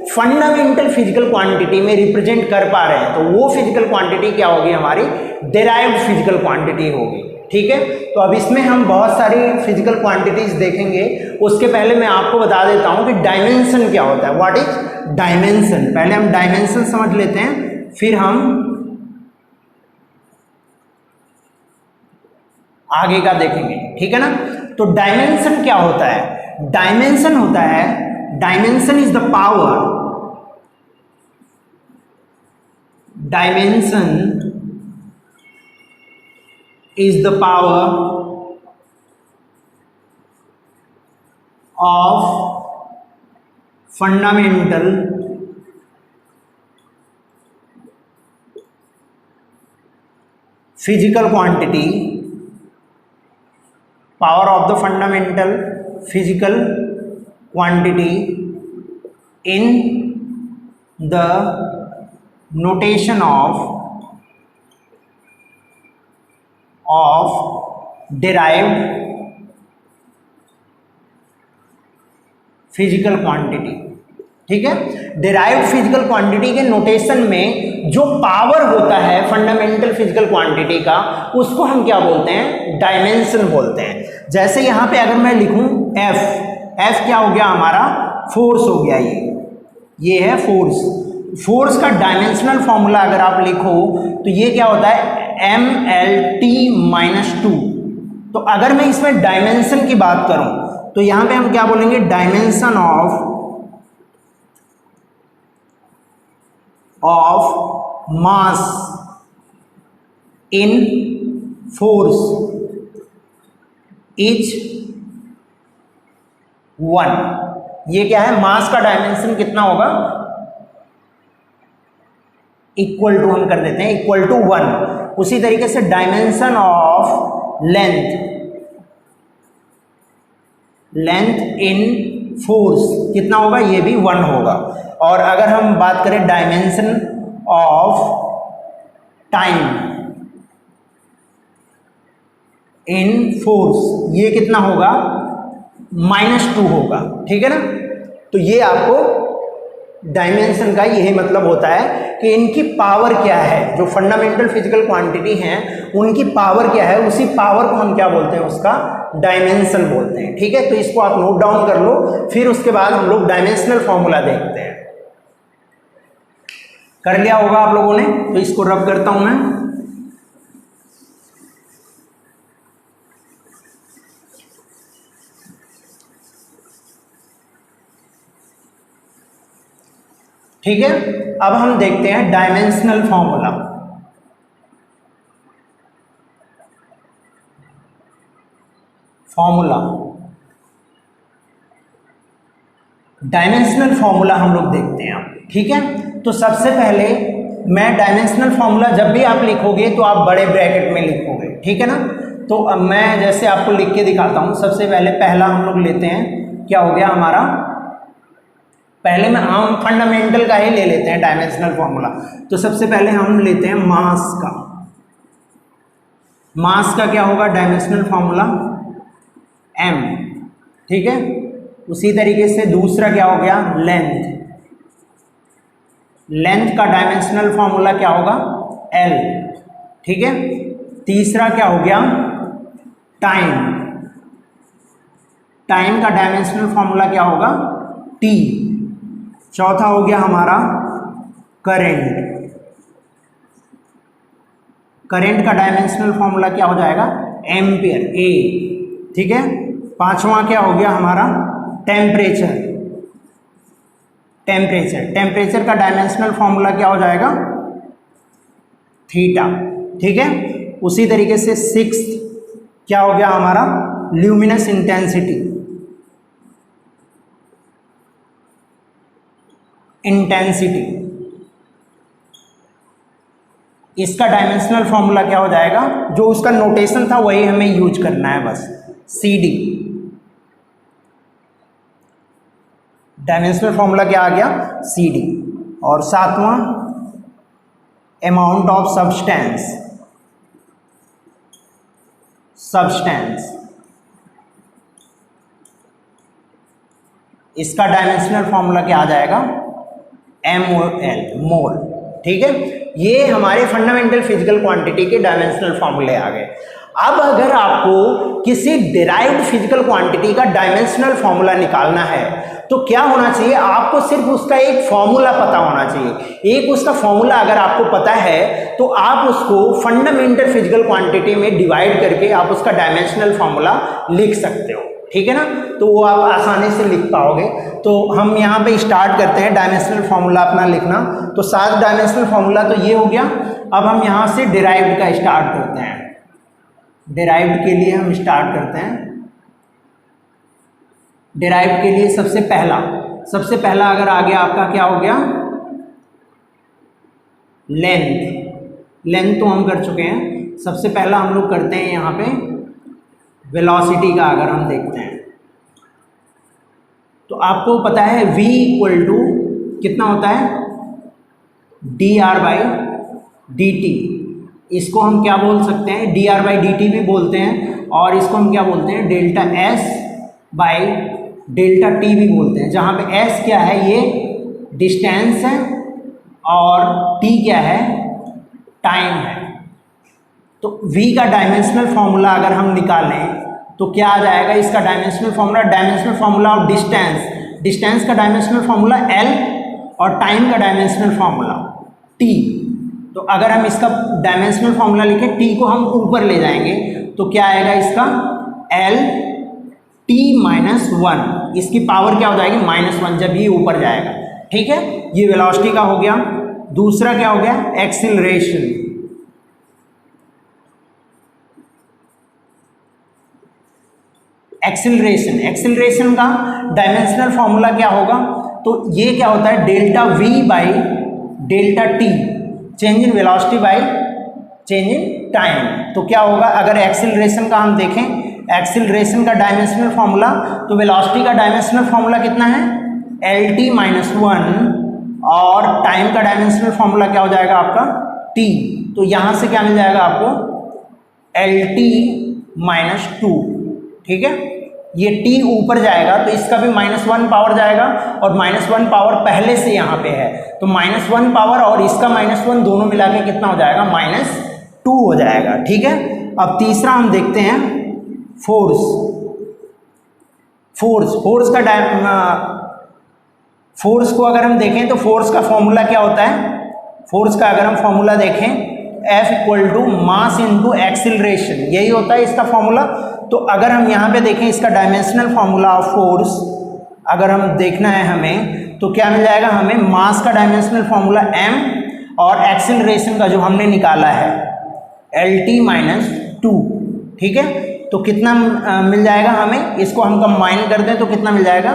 फंडामेंटल फिजिकल क्वांटिटी में रिप्रेजेंट कर पा रहे हैं तो वो फिजिकल क्वांटिटी क्या होगी, हमारी डिराइव्ड फिजिकल क्वांटिटी होगी, ठीक है। तो अब इसमें हम बहुत सारी फिजिकल क्वांटिटीज देखेंगे। उसके पहले मैं आपको बता देता हूं कि डायमेंशन क्या होता है। व्हाट इज डायमेंशन, पहले हम डायमेंशन समझ लेते हैं, फिर हम आगे का देखेंगे, ठीक है ना। तो डायमेंशन क्या होता है, डायमेंशन होता है, dimension is the power, dimension is the power of fundamental physical quantity, power of the fundamental physical quantity in the notation of derived physical quantity, ठीक है। डिराइव्ड फिजिकल क्वांटिटी के नोटेशन में जो पावर होता है fundamental physical quantity का, उसको हम क्या बोलते हैं, डायमेंशन बोलते हैं। जैसे यहां पे अगर मैं लिखूं F क्या हो गया हमारा, फोर्स हो गया, ये है फोर्स। फोर्स का डायमेंशनल फॉर्मूला अगर आप लिखो तो ये क्या होता है MLT-2। तो अगर मैं इसमें डायमेंशन की बात करूं तो यहां पे हम क्या बोलेंगे, dimension of mass in force is 1। ये क्या है, मास का डायमेंशन कितना होगा, इक्वल टू हम कर देते हैं, इक्वल टू 1। उसी तरीके से dimension of length in force कितना होगा, ये भी 1 होगा। और अगर हम बात करें dimension of time in force, ये कितना होगा, -2 होगा। ठीक है ना। तो ये आपको डायमेंशन का यही मतलब होता है कि इनकी पावर क्या है, जो फंडामेंटल फिजिकल क्वांटिटी हैं उनकी पावर क्या है, उसी पावर को हम क्या बोलते हैं, उसका डायमेंशन बोलते हैं। ठीक है। तो इसको आप नोट डाउन कर लो, फिर उसके बाद हम लोग डायमेंशनल फॉर्मूला देखते हैं। कर लिया होगा आप लोगों ने, तो इसको रब करता हूं मैं। ठीक है। अब हम देखते हैं डायमेंशनल फॉर्मूला। डायमेंशनल फॉर्मूला हम लोग देखते हैं। ठीक है। तो सबसे पहले मैं डायमेंशनल फॉर्मूला जब भी आप लिखोगे तो आप बड़े ब्रैकेट में लिखोगे। ठीक है ना। तो अब मैं जैसे आपको लिख के दिखाता हूं। सबसे पहले पहला हम लोग लेते हैं, क्या हो गया हमारा, पहले में हम फंडामेंटल का ही ले लेते हैं डायमेंशनल फॉर्मूला। तो सबसे पहले हम लेते हैं मास का। मास का क्या होगा डायमेंशनल फॉर्मूला, m। ठीक है। उसी तरीके से दूसरा क्या हो गया, लेंथ का डायमेंशनल फॉर्मूला क्या होगा, l। ठीक है। तीसरा क्या हो गया, टाइम का डायमेंशनल फॉर्मूला क्या होगा, t। चौथा हो गया हमारा करंट का डायमेंशनल फॉर्मूला क्या हो जाएगा, एम्पियर, A। ठीक है। पांचवा क्या हो गया हमारा, टेम्परेचर का डायमेंशनल फॉर्मूला क्या हो जाएगा, थीटा। ठीक है। उसी तरीके से सिक्स्थ क्या हो गया हमारा, ल्यूमिनस इंटेंसिटी, इसका डायमेंशनल फॉर्मूला क्या हो जाएगा, जो उसका नोटेशन था वही हमें यूज करना है बस, CD। डायमेंशनल फॉर्मूला क्या आ गया, CD। और सातवां अमाउंट ऑफ सब्सटेंस, इसका डायमेंशनल फॉर्मूला क्या आ जाएगा, MOL, मोल। ठीक है। ये हमारे फंडामेंटल फिजिकल क्वांटिटी के डायमेंशनल फॉर्मूले आ गए। अब अगर आपको किसी डिराइव्ड फिजिकल क्वांटिटी का डायमेंशनल फॉर्मूला निकालना है तो क्या होना चाहिए, आपको सिर्फ उसका एक फॉर्मूला पता होना चाहिए। एक उसका फॉर्मूला अगर आपको पता है तो आप उसको फंडामेंटल फिजिकल क्वांटिटी में डिवाइड करके आप उसका डायमेंशनल फॉर्मूला लिख सकते हो। ठीक है ना। तो वो आप आसानी से लिख पाओगे। तो हम यहाँ पे स्टार्ट करते हैं डायमेंशनल फॉर्मूला अपना लिखना। तो 7 डायमेंशनल फॉर्मूला तो ये हो गया। अब हम यहाँ से डिराइव्ड का स्टार्ट करते हैं। डिराइव्ड के लिए हम स्टार्ट करते हैं। डिराइव्ड के लिए सबसे पहला अगर आ गया आपका क्या हो गया, लेंथ तो हम कर चुके हैं। सबसे पहला हम लोग करते हैं यहाँ पे वेलोसिटी का। अगर हम देखते हैं तो आपको पता है v इक्वल टू कितना होता है, dr/dt। इसको हम क्या बोल सकते हैं, dr/dt भी बोलते हैं, और इसको हम क्या बोलते हैं, डेल्टा S/डेल्टा t भी बोलते हैं। जहाँ पे S क्या है, ये डिस्टेंस है, और t क्या है, टाइम है। तो v का डायमेंशनल फॉर्मूला अगर हम निकालें तो क्या आ जाएगा, इसका डायमेंशनल फॉर्मूला ऑफ डिस्टेंस का डायमेंशनल फॉर्मूला L और टाइम का डायमेंशनल फार्मूला टी। तो अगर हम इसका डायमेंशनल फार्मूला लिखें, टी को हम ऊपर ले जाएंगे तो क्या आएगा इसका एल टी माइनस वन, इसकी पावर क्या हो जाएगी -1 जब ये ऊपर जाएगा। ठीक है, ये वेलोसिटी का हो गया। दूसरा क्या हो गया, एक्सीलरेशन। एक्सीलरेशन का डायमेंशनल फार्मूला क्या होगा, तो ये क्या होता है delta we by delta T, change in velocity by change in time. तो क्या होगा, अगर एक्सीलरेशन का हम देखें, एक्सीलरेशन का डायमेंशनल फार्मूला, तो वेलोसिटी का डायमेंशनल फार्मूला कितना है एल टी माइनस वन, और टाइम का डायमेंशनल फार्मूला क्या हो जाएगा आपका टी। तो यहाँ से क्या मिल जाएगा आपको एल टी माइनस टू। ठीक है, ये t ऊपर जाएगा तो इसका भी -1 पावर जाएगा, और -1 पावर पहले से यहाँ पे है, तो -1 पावर और इसका -1 दोनों मिला के कितना हो जाएगा -2 हो जाएगा। ठीक है, अब तीसरा हम देखते हैं फोर्स। फोर्स को अगर हम देखें तो फोर्स का फॉर्मूला क्या होता है, फोर्स का अगर हम फॉर्मूला देखें F equal to mass into acceleration, यही होता है इसका फॉर्मूला। तो अगर हम यहाँ पे देखें इसका डायमेंशनल फार्मूला ऑफ फोर्स अगर हम देखना है हमें, तो क्या मिल जाएगा हमें, मास का डायमेंशनल फार्मूला m और एक्सीलरेशन का जो हमने निकाला है एल टी माइनस टू। ठीक है, तो कितना मिल जाएगा हमें, इसको हम कंबाइन कर दें तो कितना मिल जाएगा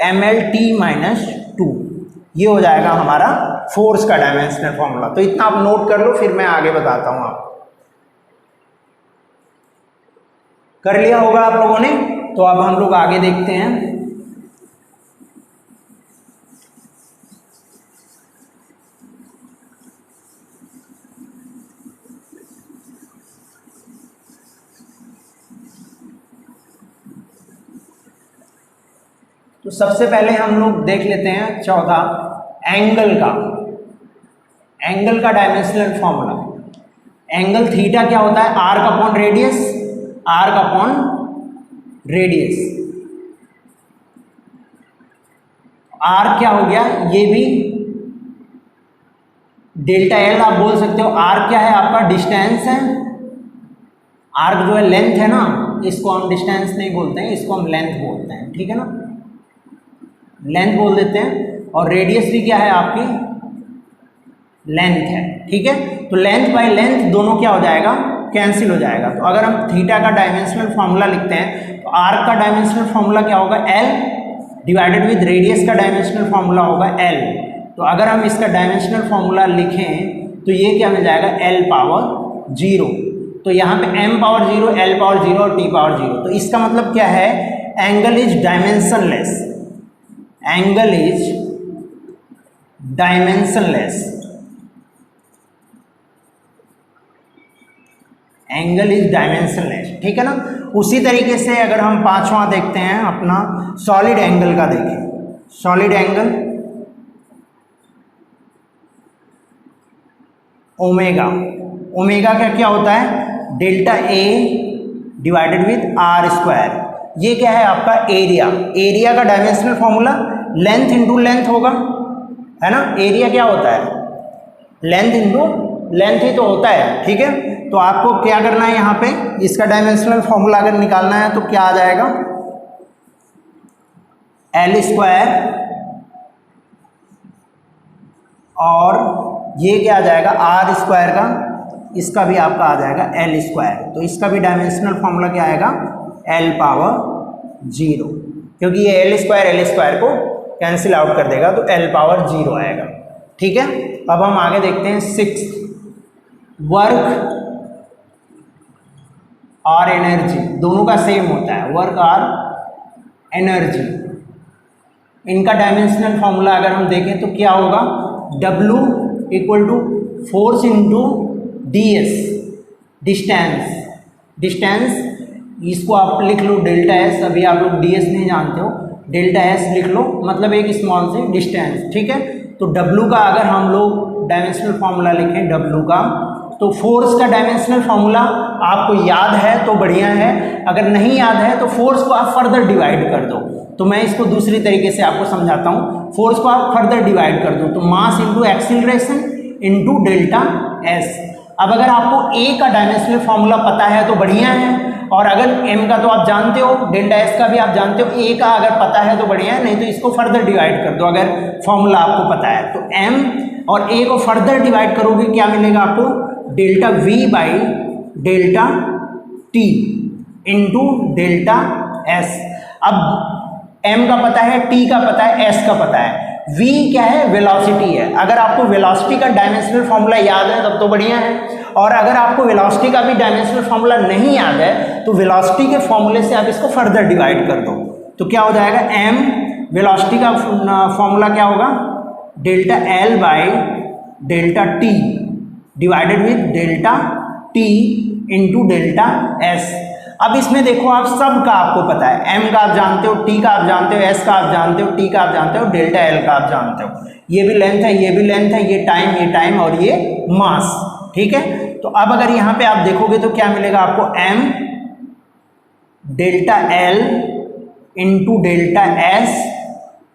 M L T minus two. ये हो जाएगा हमारा फोर्स का डायमेंशनल फार्मूला। तो इतना आप नोट कर लो, फिर मैं आगे बताता हूँ आपको। कर लिया होगा आप लोगों ने, तो अब हम लोग आगे देखते हैं। तो सबसे पहले हम लोग देख लेते हैं चौथा, एंगल का डायमेंशनल फार्मूला। एंगल थीटा क्या होता है, arc upon radius, arc upon radius. Arc क्या हो गया, ये भी डेल्टा एल आप बोल सकते हो। आर्क क्या है आपका, डिस्टेंस है। आर्क जो है लेंथ है ना, इसको हम डिस्टेंस नहीं बोलते हैं, इसको हम लेंथ बोलते हैं। ठीक है ना, लेंथ बोल देते हैं। और रेडियस भी क्या है आपकी, लेंथ है। ठीक है, तो लेंथ बाय लेंथ दोनों क्या हो जाएगा, कैंसिल हो जाएगा। तो अगर हम थीटा का डायमेंशनल फार्मूला लिखते हैं तो आर्क का डायमेंशनल फार्मूला क्या होगा, एल डिवाइडेड विद रेडियस का डायमेंशनल फार्मूला होगा एल। तो अगर हम इसका डायमेंशनल फार्मूला लिखें तो ये क्या मिल जाएगा, एल पावर 0। तो यहाँ पे m पावर 0, l पावर 0 और t पावर 0। तो इसका मतलब क्या है, angle is dimensionless, angle is dimensionless, angle is dimensionless. ठीक है ना। उसी तरीके से अगर हम पांचवा देखते हैं अपना सॉलिड एंगल का, देखें सॉलिड एंगल ओमेगा। ओमेगा का क्या होता है, delta A divided with R square. ये क्या है आपका एरिया। एरिया का dimensional formula length into length होगा, है ना। एरिया क्या होता है, लेंथ इंटू लेंथ ही तो होता है। ठीक है, तो आपको क्या करना है, यहाँ पे इसका डायमेंशनल फॉर्मूला अगर निकालना है तो क्या आ जाएगा, एल स्क्वायर, और ये क्या आ जाएगा आर स्क्वायर का, इसका भी आपका आ जाएगा एल स्क्वायर। तो इसका भी डायमेंशनल फॉर्मूला क्या आएगा, एल पावर 0, क्योंकि ये एल स्क्वायर को कैंसिल आउट कर देगा तो एल पावर 0 आएगा। ठीक है, अब हम आगे देखते हैं 6, वर्क और एनर्जी दोनों का सेम होता है, वर्क और एनर्जी। इनका डायमेंशनल फॉर्मूला अगर हम देखें तो क्या होगा, W equal to force into ds, distance इसको आप लिख लो डेल्टा s। अभी आप लोग ds नहीं जानते हो, डेल्टा s लिख लो, मतलब एक स्मॉल से डिस्टेंस। ठीक है, तो W का अगर हम लोग डायमेंशनल फॉर्मूला लिखें W का, तो फोर्स का डायमेंशनल फॉर्मूला आपको याद है तो बढ़िया है, अगर नहीं याद है तो फोर्स को आप फर्दर डिवाइड कर दो। तो मैं इसको दूसरी तरीके से आपको समझाता हूँ। फोर्स को आप फर्दर डिवाइड कर दो तो मास into acceleration into delta S. अब अगर आपको ए का डायमेंशनल फॉर्मूला पता है तो बढ़िया है, और अगर एम का तो आप जानते हो, डेल्टा एस का भी आप जानते हो, ए का अगर पता है तो बढ़िया है, नहीं तो इसको फर्दर डिवाइड कर दो अगर फॉर्मूला आपको पता है। तो एम और ए को फर्दर डिवाइड करोगे क्या मिलेगा आपको, delta we by delta T into delta S. अब m का पता है, t का पता है, s का पता है, v क्या है, वेलोसिटी है। अगर आपको वेलोसिटी का डायमेंशनल फॉर्मूला याद है तब तो बढ़िया है, और अगर आपको वेलोसिटी का भी डायमेंशनल फॉर्मूला नहीं याद है तो वेलोसिटी के फॉर्मूले से आप इसको फर्दर डिवाइड कर दो तो क्या हो जाएगा, m वेलोसिटी का फॉर्मूला क्या होगा, delta l by delta t divided with delta t into delta s। अब इसमें देखो आप सब का आपको पता है, m का आप जानते हो, t का आप जानते हो, s का आप जानते हो, t का आप जानते हो, डेल्टा l का आप जानते हो, ये भी लेंथ है, ये भी लेंथ है, ये टाइम और ये मास, ठीक है। तो अब अगर यहाँ पे आप देखोगे तो क्या मिलेगा आपको, m delta l into delta s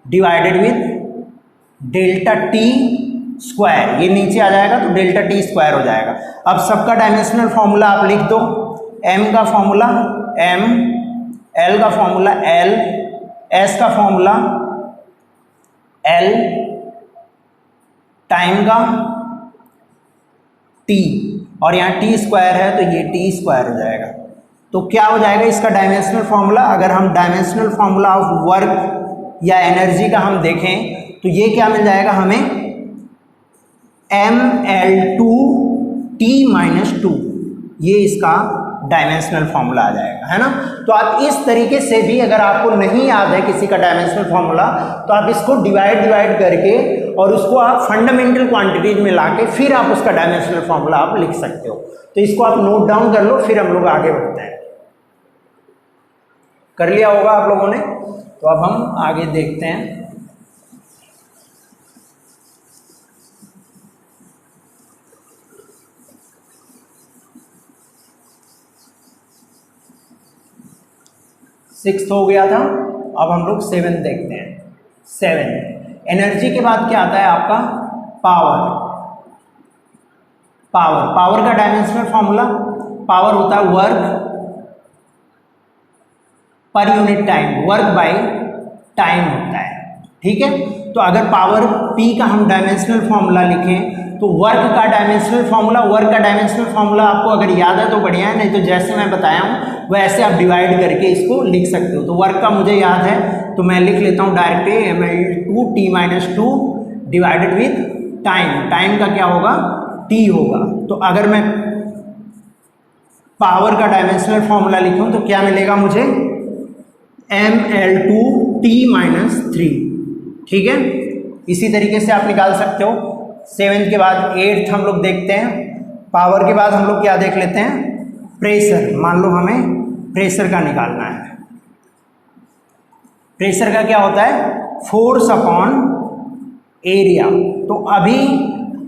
divided with delta t square, ये नीचे आ जाएगा तो डेल्टा t स्क्वायर हो जाएगा। अब सबका डायमेंशनल फॉर्मूला आप लिख दो, m का फॉर्मूला m, l का फॉर्मूला l, s का फॉर्मूला l, टाइम का t, और यहाँ t स्क्वायर है तो ये t स्क्वायर हो जाएगा। तो क्या हो जाएगा इसका डायमेंशनल फॉर्मूला, अगर हम डायमेंशनल फॉर्मूला ऑफ वर्क या एनर्जी का हम देखें तो ये क्या मिल जाएगा हमें, mL2T-2, ये इसका डायमेंशनल फॉर्मूला आ जाएगा, है ना। तो आप इस तरीके से भी, अगर आपको नहीं याद है किसी का डायमेंशनल फॉर्मूला, तो आप इसको डिवाइड करके और उसको आप फंडामेंटल क्वांटिटीज में लाके फिर आप उसका डायमेंशनल फॉर्मूला आप लिख सकते हो। तो इसको आप नोट डाउन कर लो, फिर हम लोग आगे बढ़ते हैं। कर लिया होगा आप लोगों ने, तो अब हम आगे देखते हैं। सिक्स्थ हो गया था, अब हम लोग सेवेंथ देखते हैं। सेवेंथ, एनर्जी के बाद क्या आता है आपका, पावर। पावर का डायमेंशनल फॉर्मूला, पावर होता है work per unit time, work by time होता है, ठीक है। तो अगर पावर P का हम डायमेंशनल फॉर्मूला लिखें तो वर्क का डायमेंशनल फॉर्मूला आपको अगर याद है तो बढ़िया है, नहीं तो जैसे मैं बताया हूँ वैसे आप डिवाइड करके इसको लिख सकते हो। तो वर्क का मुझे याद है तो मैं लिख लेता हूँ direct mL2T-2 divided with time का क्या होगा, T होगा। तो अगर मैं पावर का डायमेंशनल फॉर्मूला लिखूँ तो क्या मिलेगा मुझे, mL2T-3, ठीक है। इसी तरीके से आप निकाल सकते हो। सेवेंथ के बाद एट्थ हम लोग देखते हैं। पावर के बाद हम लोग क्या देख लेते हैं, प्रेशर। मान लो हमें प्रेशर का निकालना है। प्रेशर का क्या होता है, फोर्स अपॉन एरिया। तो अभी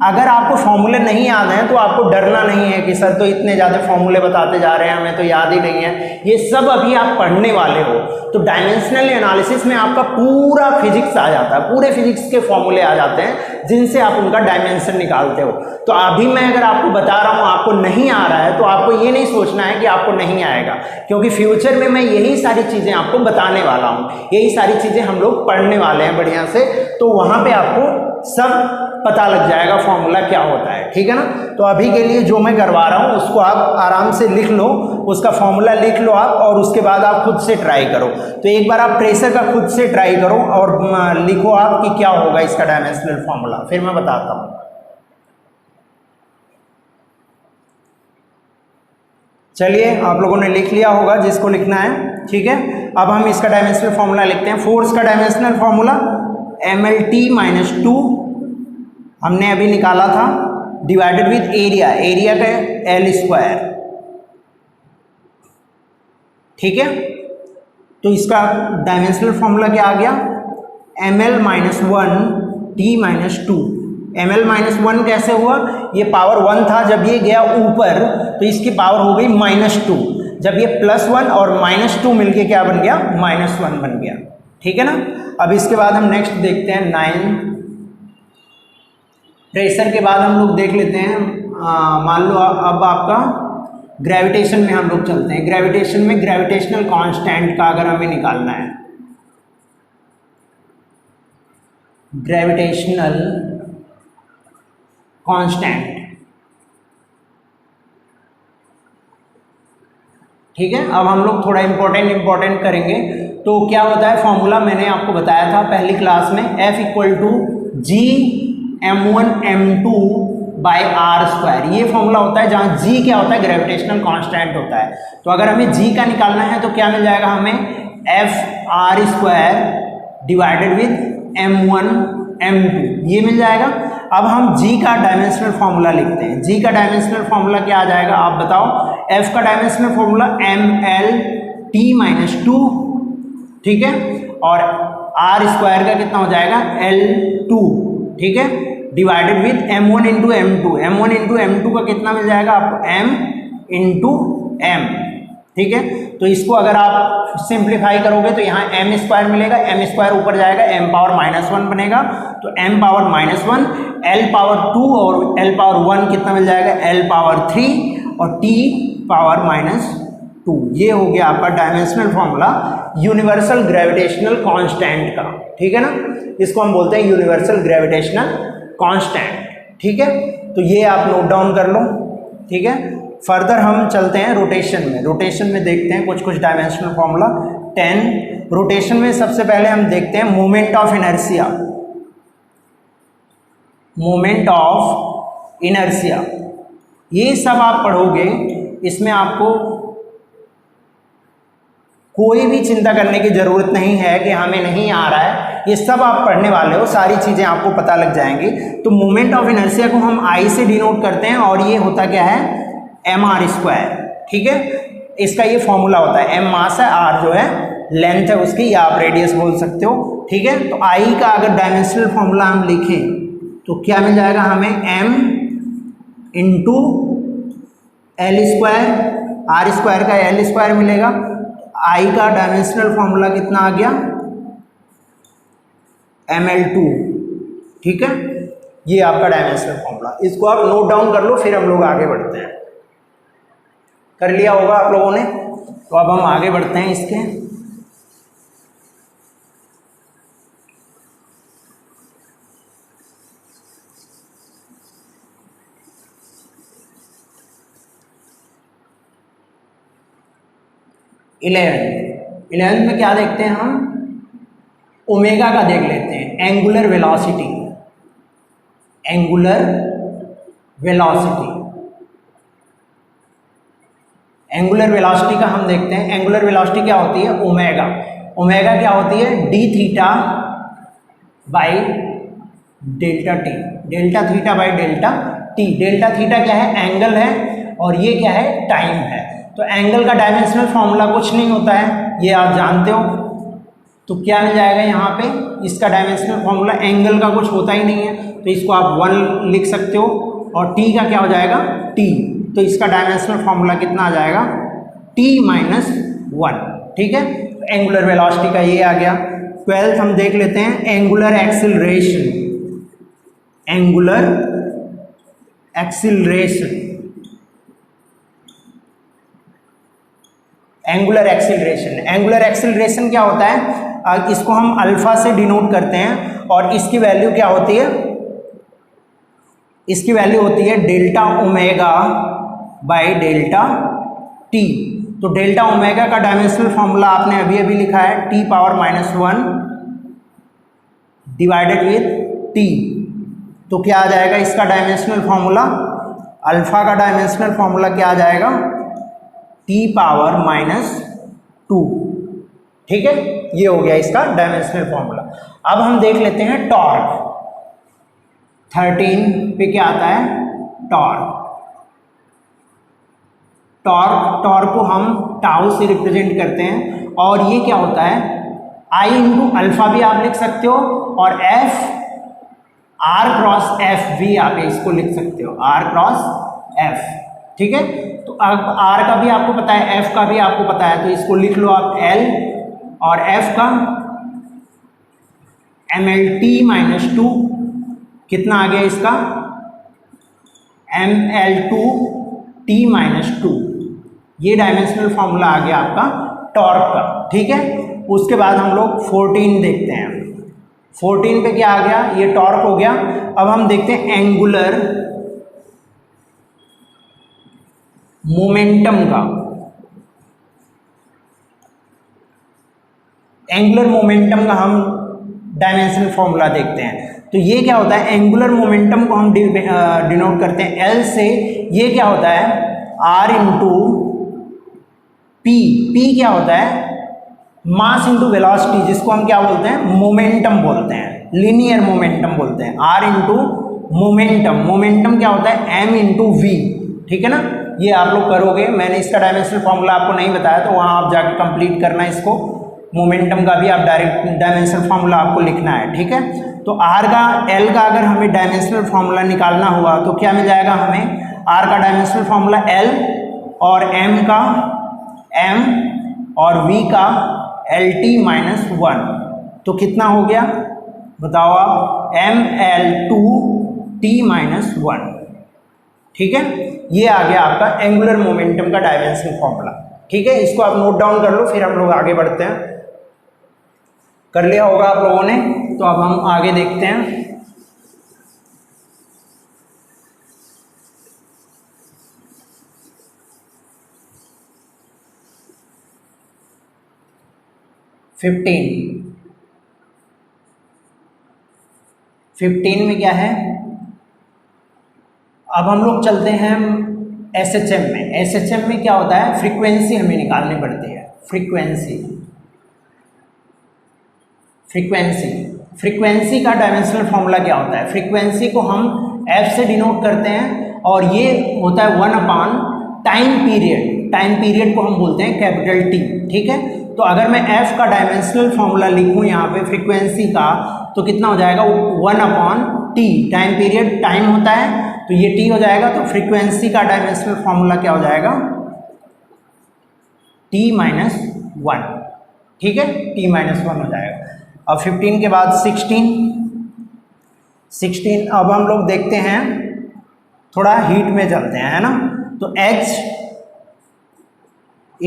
अगर आपको फॉर्मूले नहीं याद हैं तो आपको डरना नहीं है कि सर तो इतने ज़्यादा फॉर्मूले बताते जा रहे हैं, हमें तो याद ही नहीं है। ये सब अभी आप पढ़ने वाले हो, तो डायमेंशनल एनालिसिस में आपका पूरा फिजिक्स आ जाता है, पूरे फिजिक्स के फॉर्मूले आ जाते हैं जिनसे आप उनका डायमेंशन निकालते हो। तो अभी मैं अगर आपको बता रहा हूँ आपको नहीं आ रहा है तो आपको ये नहीं सोचना है कि आपको नहीं आएगा, क्योंकि फ्यूचर में मैं यही सारी चीज़ें आपको बताने वाला हूँ, यही सारी चीज़ें हम लोग पढ़ने वाले हैं बढ़िया से। तो वहाँ पर आपको सब पता लग जाएगा फॉर्मूला क्या होता है, ठीक है ना। तो अभी के लिए जो मैं करवा रहा हूँ उसको आप आराम से लिख लो, उसका फॉर्मूला लिख लो आप, और उसके बाद आप खुद से ट्राई करो। तो एक बार आप प्रेशर का खुद से ट्राई करो और लिखो आप कि क्या होगा इसका डायमेंशनल फॉर्मूला, फिर मैं बताता हूँ। चलिए, आप लोगों ने लिख लिया होगा जिसको लिखना है, ठीक है। अब हम इसका डायमेंशनल फॉर्मूला लिखते हैं। फोर्स का डायमेंशनल फॉर्मूला mLT-2 हमने अभी निकाला था, डिवाइडेड विथ एरिया का L स्क्वायर, ठीक है। तो इसका डायमेंशनल फॉर्मूला क्या आ गया, mL-1T-2 ml-1 कैसे हुआ, ये पावर 1 था, जब ये गया ऊपर तो इसकी पावर हो गई -2, जब ये +1 और -2 मिलके क्या बन गया, -1 बन गया। ठीक है ना। अब इसके बाद हम नेक्स्ट देखते हैं 9। प्रेशर के बाद हम लोग देख लेते हैं, मान लो अब आपका ग्रेविटेशन में हम लोग चलते हैं। ग्रेविटेशन में ग्रेविटेशनल कांस्टेंट का अगर हमें निकालना है, ग्रेविटेशनल कांस्टेंट, ठीक है। अब हम लोग थोड़ा इंपॉर्टेंट करेंगे। तो क्या होता है फॉर्मूला, मैंने आपको बताया था पहली क्लास में, F = G(m1m2) बाई r²। ये फॉर्मूला होता है जहाँ G क्या होता है, ग्रेविटेशनल कांस्टेंट होता है। तो अगर हमें G का निकालना है तो क्या मिल जाएगा हमें, Fr² डिवाइडेड विद m1m2, ये मिल जाएगा। अब हम G का डायमेंशनल फॉर्मूला लिखते हैं। G का डायमेंशनल फॉर्मूला क्या आ जाएगा, आप बताओ। F का डायमेंशनल फॉर्मूला ml(t-2), ठीक है, और r² का कितना हो जाएगा, L2, ठीक है, divided with m1 × m2। m1 × m2 का कितना मिल जाएगा आपको, m × m, ठीक है। तो इसको अगर आप सिंप्लीफाई करोगे तो यहाँ m² मिलेगा, m² ऊपर जाएगा, m⁻⁻1 बनेगा, तो m⁻⁻1, l⁻2 और l⁻1 कितना मिल जाएगा, l⁻3 और t⁻⁻2। ये हो गया आपका dimensional formula universal gravitational constant का, ठीक है ना। इसको हम बोलते हैं यूनिवर्सल ग्रेविटेशनल कांस्टेंट, ठीक है। तो ये आप नोट डाउन कर लो, ठीक है। फर्दर हम चलते हैं रोटेशन में। रोटेशन में देखते हैं कुछ डायमेंशनल फॉर्मूला। 10 रोटेशन में सबसे पहले हम देखते हैं moment of inertia. Moment of inertia, ये सब आप पढ़ोगे, इसमें आपको कोई भी चिंता करने की ज़रूरत नहीं है कि हमें नहीं आ रहा है, ये सब आप पढ़ने वाले हो, सारी चीज़ें आपको पता लग जाएंगी। तो मोमेंट ऑफ इनर्शिया को हम I से डिनोट करते हैं और ये होता क्या है, mr², ठीक है। इसका ये फॉर्मूला होता है, m मास है, r जो है लेंथ है उसकी, या आप रेडियस बोल सकते हो, ठीक है। तो I का अगर डायमेंशनल फॉर्मूला हम लिखें तो क्या मिल जाएगा हमें, m × l², r² का l² मिलेगा। I का डायमेंशनल फॉर्मूला कितना आ गया, ml2, ठीक है। ये आपका डायमेंशनल फॉर्मूला, इसको आप नोट डाउन कर लो, फिर हम लोग आगे बढ़ते हैं। कर लिया होगा आप लोगों ने, तो अब हम आगे बढ़ते हैं इसके। इलेवेंथ में क्या देखते हैं हम, ओमेगा का देख लेते हैं, angular velocity. Angular velocity, angular velocity का हम देखते हैं। एंगुलर वेलोसिटी क्या होती है, ओमेगा। ओमेगा क्या होती है, d⁻∆t, delta theta by delta T. Delta theta क्या है, एंगल है, और ये क्या है, टाइम है। तो एंगल का डायमेंशनल फॉर्मूला कुछ नहीं होता है, ये आप जानते हो। तो क्या मिल जाएगा यहाँ पे, इसका डायमेंशनल फॉर्मूला, एंगल का कुछ होता ही नहीं है, तो इसको आप 1 लिख सकते हो, और टी का क्या हो जाएगा, टी। तो इसका डायमेंशनल फॉर्मूला कितना आ जाएगा, t-1, ठीक है। एंगुलर वेलोसिटी का ये आ गया। 12th हम देख लेते हैं, angular acceleration. Angular acceleration, angular acceleration. Angular acceleration क्या होता है, इसको हम अल्फा से डिनोट करते हैं, और इसकी वैल्यू क्या होती है, इसकी वैल्यू होती है delta omega by delta T. तो डेल्टा ओमेगा का डायमेंशनल फॉर्मूला आपने अभी अभी लिखा है, t⁻⁻1 डिवाइडेड विद टी। तो क्या आ जाएगा इसका डायमेंशनल फॉर्मूला, अल्फा का डायमेंशनल फॉर्मूला क्या आ जाएगा, t⁻⁻2, ठीक है। ये हो गया इसका डायमेंशनल फॉर्मूला। अब हम देख लेते हैं टॉर्क। 13 पे क्या आता है, टॉर्क। टॉर्क को हम टाउ से रिप्रेजेंट करते हैं, और ये क्या होता है, I × अल्फा भी आप लिख सकते हो, और F आर क्रॉस एफ भी आप इसको लिख सकते हो, आर क्रॉस एफ, ठीक है। तो अब आर का भी आपको पता है, एफ का भी आपको पता है, तो इसको लिख लो आप एल, और एफ का ML_T-2, कितना आ गया इसका ML2T-2, ये डायमेंशनल फॉर्मूला आ गया आपका टॉर्क का, ठीक है। उसके बाद हम लोग 14 देखते हैं। 14 पे क्या आ गया, ये टॉर्क हो गया। अब हम देखते हैं एंगुलर मोमेंटम का, एंगुलर मोमेंटम का हम डायमेंशनल फॉर्मूला देखते हैं। तो ये क्या होता है, एंगुलर मोमेंटम को हम डिनोट करते हैं एल से। ये क्या होता है, आर इंटू पी, पी क्या होता है, मास इंटू वेलोसिटी, जिसको हम क्या बोलते हैं, मोमेंटम बोलते हैं, लीनियर मोमेंटम बोलते हैं। आर इंटू मोमेंटम, मोमेंटम क्या होता है, एम इंटू वी, ठीक है ना। ये आप लोग करोगे, मैंने इसका डायमेंशनल फॉर्मूला आपको नहीं बताया, तो वहाँ आप जाके कंप्लीट करना इसको। मोमेंटम का भी आप डायरेक्ट डायमेंशनल फार्मूला आपको लिखना है, ठीक है। तो आर का, एल का अगर हमें डायमेंशनल फार्मूला निकालना हुआ तो क्या मिल जाएगा हमें, आर का डायमेंशनल फार्मूला एल, और एम का एम, और वी का LT-1, तो कितना हो गया बताओ आप, ML2T-1, ठीक है। ये आ गया आपका एंगुलर मोमेंटम का डायमेंशनल फार्मूला, ठीक है। इसको आप नोट डाउन कर लो, फिर हम लोग आगे बढ़ते हैं। कर लिया होगा आप लोगों ने, तो अब हम आगे देखते हैं। फिफ्टीन में क्या है, अब हम लोग चलते हैं SHM में। SHM में क्या होता है, फ्रीक्वेंसी हमें निकालनी पड़ती है। फ्रीक्वेंसी का डायमेंशनल फॉर्मूला क्या होता है, फ्रीक्वेंसी को हम F से डिनोट करते हैं, और ये होता है 1/टाइम पीरियड। टाइम पीरियड को हम बोलते हैं कैपिटल T, ठीक है। तो अगर मैं F का डायमेंशनल फॉर्मूला लिखूं यहाँ पे फ्रीक्वेंसी का, तो कितना हो जाएगा, 1/T, टाइम पीरियड टाइम होता है, तो ये T हो जाएगा। तो फ्रीक्वेंसी का डायमेंशनल फॉर्मूला क्या हो जाएगा, T-1, ठीक है, T-1 हो जाएगा। अब 15 के बाद 16, अब हम लोग देखते हैं, थोड़ा हीट में चलते हैं, है ना। तो H =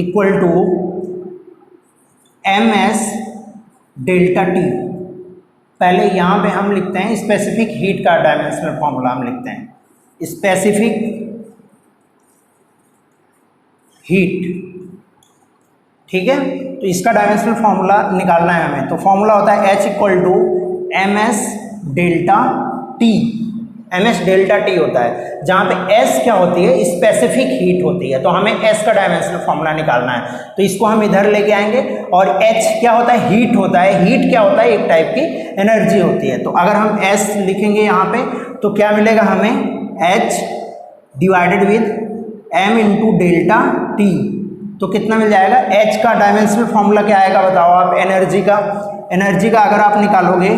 MS∆T। पहले यहाँ पे हम लिखते हैं स्पेसिफिक हीट का डायमेंशनल फॉर्मूला, हम लिखते हैं स्पेसिफिक हीट, ठीक है। तो इसका डायमेंशनल फॉर्मूला निकालना है हमें, तो फॉर्मूला होता है H = MS∆T। MS∆T होता है, जहाँ पे S क्या होती है, स्पेसिफिक हीट होती है, तो हमें S का डायमेंशनल फॉर्मूला निकालना है। तो इसको हम इधर लेके आएंगे, और H क्या होता है, हीट होता है। हीट क्या होता है, एक टाइप की एनर्जी होती है। तो अगर हम S लिखेंगे यहाँ पे, तो क्या मिलेगा हमें, H / M × ∆T, तो कितना मिल जाएगा। H का डायमेंशनल फॉर्मूला क्या आएगा बताओ आप, एनर्जी का अगर आप निकालोगे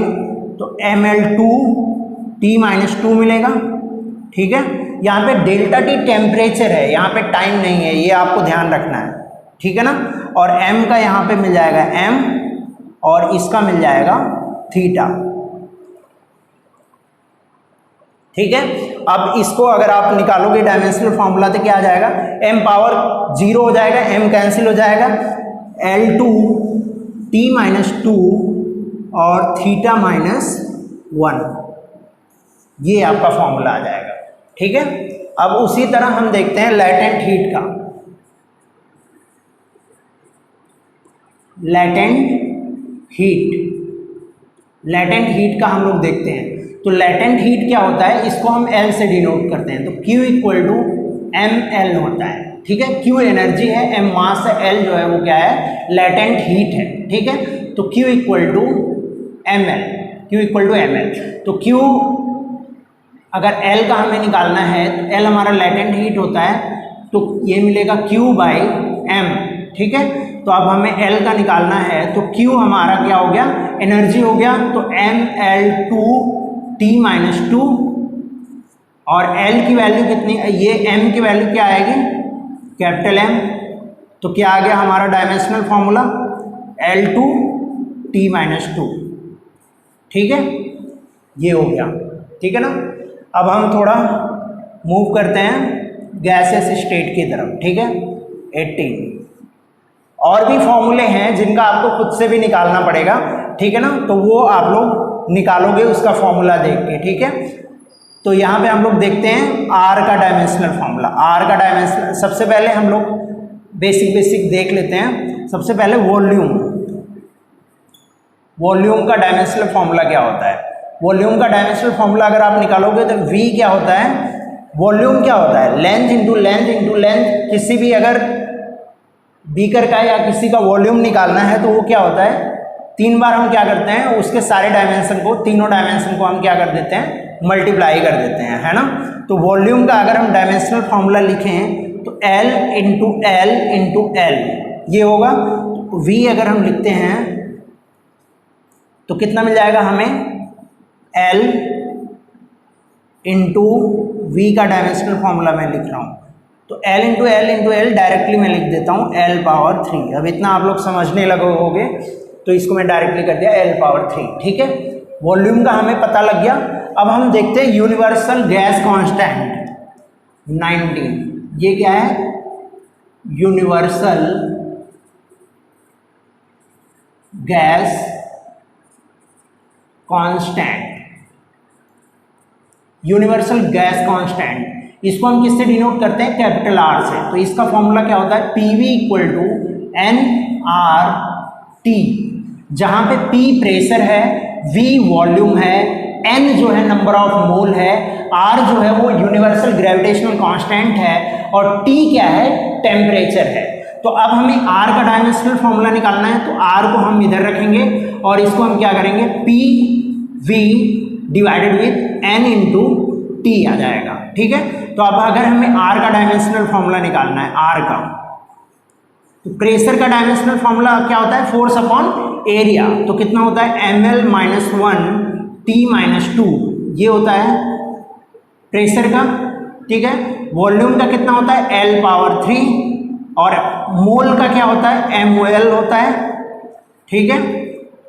तो ML2T-2 मिलेगा, ठीक है। यहाँ पे ∆T टेम्परेचर है, यहाँ पे टाइम नहीं है, ये आपको ध्यान रखना है, ठीक है ना। और M का यहाँ पे मिल जाएगा M, और इसका मिल जाएगा थीटा, ठीक है। अब इसको अगर आप निकालोगे डायमेंशनल फॉर्मूला, तो क्या आ जाएगा, M⁻0 हो जाएगा, M कैंसिल हो जाएगा, L2T-2 और θ-1, ये आपका फॉर्मूला आ जाएगा, ठीक है। अब उसी तरह हम देखते हैं लैटेंट हीट का। लैटेंट हीट का हम लोग देखते हैं। तो लैटेंट हीट क्या होता है, इसको हम L से डिनोट करते हैं। तो Q = mL होता है, ठीक है। Q एनर्जी है, M मास है, L जो है वो क्या है, लैटेंट हीट है, ठीक है। तो Q = mL। तो Q अगर L का हमें निकालना है, तो L हमारा लैटेंट हीट होता है, तो ये मिलेगा Q/m, ठीक है। तो अब हमें L का निकालना है, तो Q हमारा क्या हो गया, एनर्जी हो गया। तो ML2 टी माइनस टू, और L की वैल्यू कितनी, ये M की वैल्यू क्या आएगी, कैपिटल M। तो क्या आ गया हमारा dimensional formula, L2 T minus two. ठीक है, ये हो गया। ठीक है ना। अब हम थोड़ा मूव करते हैं गैसेस स्टेट की तरफ। ठीक है, 18 और भी फॉर्मूले हैं जिनका आपको खुद से भी निकालना पड़ेगा। ठीक है ना, तो वो आप लोग निकालोगे उसका फॉर्मूला देख के। ठीक है, तो यहाँ पे हम लोग देखते हैं आर का डायमेंशनल फॉर्मूला। आर का डायमेंशनल, सबसे पहले हम लोग बेसिक देख लेते हैं। सबसे पहले वॉल्यूम का डायमेंशनल फॉर्मूला क्या होता है। वॉल्यूम का डायमेंशनल फॉर्मूला अगर आप निकालोगे तो V क्या होता है, वॉल्यूम क्या होता है, लेंथ इंटू लेंथ। किसी भी अगर बीकर का या किसी का वॉल्यूम निकालना है तो वो क्या होता है, 3 बार हम क्या करते हैं, उसके सारे डायमेंशन को, तीनों डायमेंशन को हम क्या कर देते हैं, मल्टीप्लाई कर देते हैं, है ना। तो वॉल्यूम का अगर हम डायमेंशनल फॉर्मूला लिखें तो L इंटू एल ये होगा। तो V अगर हम लिखते हैं तो कितना मिल जाएगा हमें, L इंटू V का डायमेंशनल फॉर्मूला मैं लिख रहा हूँ, तो L इंटू एल डायरेक्टली मैं लिख देता हूँ L पावर 3। अब इतना आप लोग समझने लगे होगे तो इसको मैं डायरेक्टली कर दिया L पावर 3। ठीक है, वॉल्यूम का हमें पता लग गया। अब हम देखते हैं यूनिवर्सल गैस कांस्टेंट 19। ये क्या है, universal gas constant. Universal gas constant, इसको हम किससे डिनोट करते हैं, कैपिटल R से। तो इसका फॉर्मूला क्या होता है, PV इक्वल टू nRT, जहां पे P प्रेशर है, V वॉल्यूम है, N जो है नंबर ऑफ मोल है, R जो है वो यूनिवर्सल ग्रेविटेशनल कांस्टेंट है, और T क्या है, टेम्परेचर है। तो अब हमें R का डायमेंशनल फॉर्मूला निकालना है, तो R को हम इधर रखेंगे और इसको हम क्या करेंगे, PV divided with N into T आ जाएगा। ठीक है, तो अब अगर हमें R का डायमेंशनल फॉर्मूला निकालना है, R का, तो प्रेशर का डायमेंशनल फॉर्मूला क्या होता है, फोर्स अपॉन एरिया। तो कितना होता है, ml माइनस 1 T माइनस 2, ये होता है प्रेशर का। ठीक है, वॉल्यूम का कितना होता है, L पावर 3, और मोल का क्या होता है, mol होता है। ठीक है,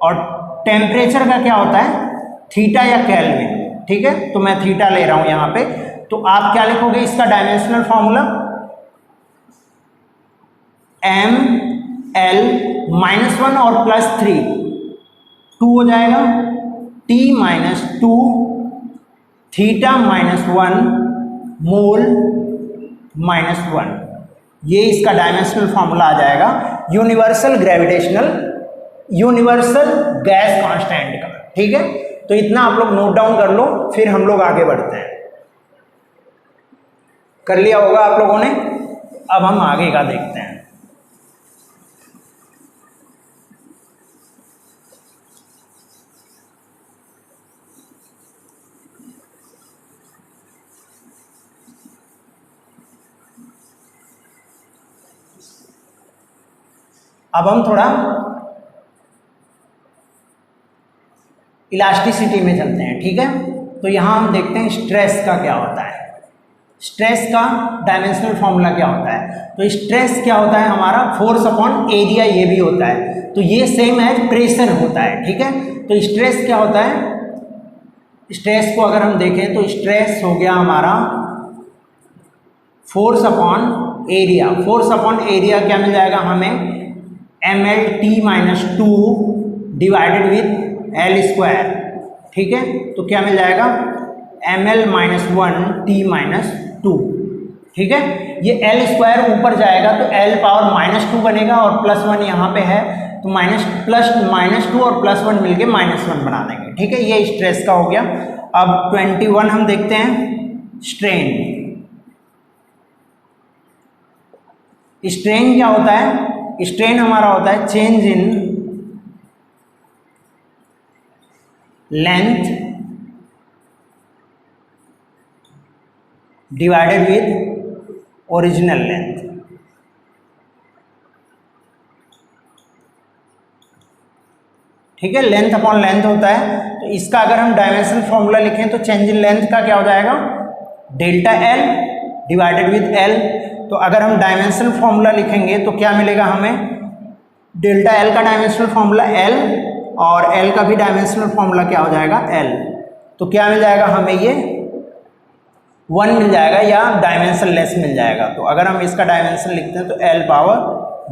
और टेम्परेचर का क्या होता है, थीटा या केल्विन। ठीक है, तो मैं थीटा ले रहा हूं यहां पे। तो आप क्या लिखोगे, इसका डायमेंशनल फॉर्मूला ml माइनस 1 और प्लस 3 2 हो जाएगा, T minus 2 theta minus 1 mole minus 1, ये इसका डायमेंशनल फॉर्मूला आ जाएगा यूनिवर्सल गैस कांस्टेंट का। ठीक है, तो इतना आप लोग नोट डाउन कर लो, फिर हम लोग आगे बढ़ते हैं। कर लिया होगा आप लोगों ने, अब हम आगे का देखते हैं। अब हम थोड़ा इलास्टिसिटी में चलते हैं। ठीक है, तो यहां हम देखते हैं स्ट्रेस का क्या होता है, स्ट्रेस का डायमेंशनल फॉर्मूला क्या होता है। तो स्ट्रेस क्या होता है हमारा, फोर्स अपॉन एरिया, ये भी होता है, तो ये सेम एज प्रेशर होता है। ठीक है, तो स्ट्रेस क्या होता है, स्ट्रेस को अगर हम देखें तो स्ट्रेस हो गया हमारा force upon area. Force upon area क्या मिल जाएगा हमें, mlt minus 2 divided with L square. ठीक है, तो क्या मिल जाएगा, ml माइनस 1 T माइनस 2। ठीक है, ये L स्क्वायर ऊपर जाएगा तो L पावर माइनस 2 बनेगा, और प्लस 1 यहाँ पे है, तो माइनस 2 और प्लस 1 मिलके माइनस 1 बना देंगे। ठीक है, ये स्ट्रेस का हो गया। अब 21 हम देखते हैं, स्ट्रेन। स्ट्रेन क्या होता है, स्ट्रेन हमारा होता है change in length divided with original length. ठीक है, लेंथ अपॉन लेंथ होता है। तो इसका अगर हम डायमेंशनल फॉर्मूला लिखें तो चेंज इन लेंथ का क्या हो जाएगा, delta L divided with L. तो अगर हम डायमेंशनल फॉर्मूला लिखेंगे तो क्या मिलेगा हमें, डेल्टा एल का डायमेंशनल फॉर्मूला एल और एल का भी डायमेंशनल फॉर्मूला क्या हो जाएगा, एल। तो क्या मिल जाएगा हमें, ये 1 मिल जाएगा या डायमेंशन लेस मिल जाएगा। तो अगर हम इसका डायमेंशन लिखते हैं तो एल पावर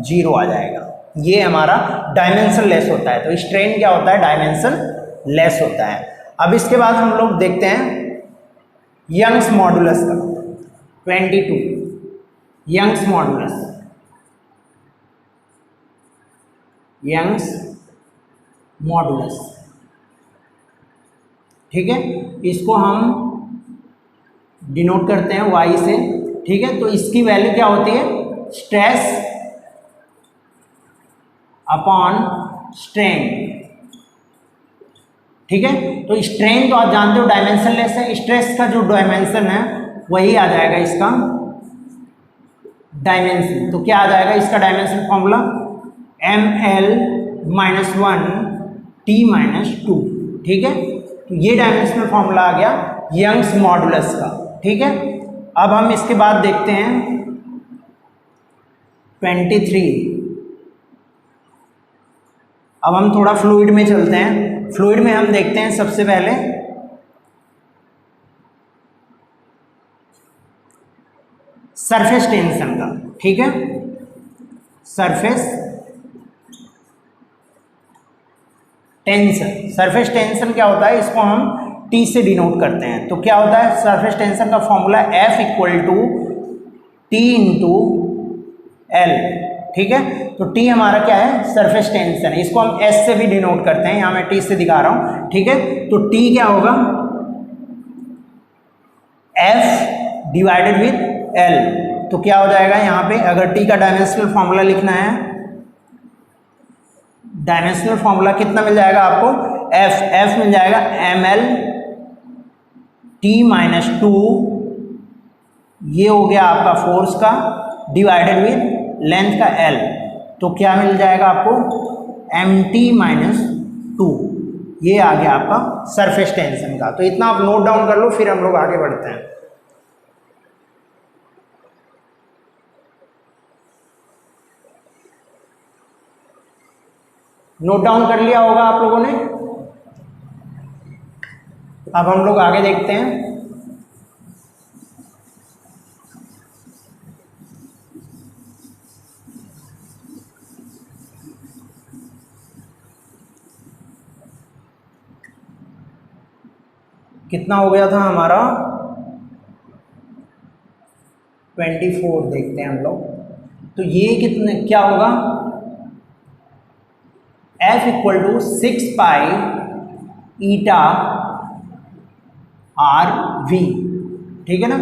0 आ जाएगा। ये हमारा डायमेंशन लेस होता है। तो स्ट्रेन क्या होता है, डायमेंशन लेस होता है। अब इसके बाद हम लोग देखते हैं यंग्स मॉडुलस का 22, यंग्स मॉडुलस, यंग्स मॉडुलस, ठीक है, इसको हम डिनोट करते हैं y से, ठीक है। तो इसकी वैल्यू क्या होती है, स्ट्रेस अपॉन स्ट्रेन, ठीक है। तो स्ट्रेन तो आप जानते हो डायमेंशन लेस है, स्ट्रेस का जो डायमेंशन है वही आ जाएगा इसका डायमेंशन। तो क्या आ जाएगा इसका डायमेंशन फॉर्मूला, ml-1 t-2, ठीक है। तो ये डायमेंशनल फॉर्मूला आ गया यंग्स मॉडुलस का, ठीक है। अब हम इसके बाद देखते हैं 23। अब हम थोड़ा फ्लूइड में चलते हैं। फ्लूइड में हम देखते हैं सबसे पहले सरफेस टेंशन का, ठीक है, सरफेस टेंशन। सरफेस टेंशन क्या होता है, इसको हम T से डिनोट करते हैं। तो क्या होता है सरफेस टेंशन का formula F equal to T into L, ठीक है। तो T हमारा क्या है, सरफेस टेंशन है, इसको हम S से भी डिनोट करते हैं, यहाँ मैं T से दिखा रहा हूँ, ठीक है। तो T क्या होगा, F डिवाइडेड विद L। तो क्या हो जाएगा यहाँ पे, अगर T का डायमेंशनल फॉर्मूला लिखना है, डायमेंशनल फॉर्मूला कितना मिल जाएगा आपको, F मिल जाएगा ml t-2, ये हो गया आपका फोर्स का, डिवाइडेड विद लेंथ का L। तो क्या मिल जाएगा आपको, mt-2, ये आ गया आपका सरफेस टेंशन का। तो इतना आप नोट डाउन कर लो, फिर हम लोग आगे बढ़ते हैं। नोट डाउन कर लिया होगा आप लोगों ने। अब हम लोग आगे देखते हैं कितना हो गया था हमारा, 24 देखते हैं हम लोग। तो ये कितने क्या होगा, F equal to 6 pi eta R V, ठीक है ना।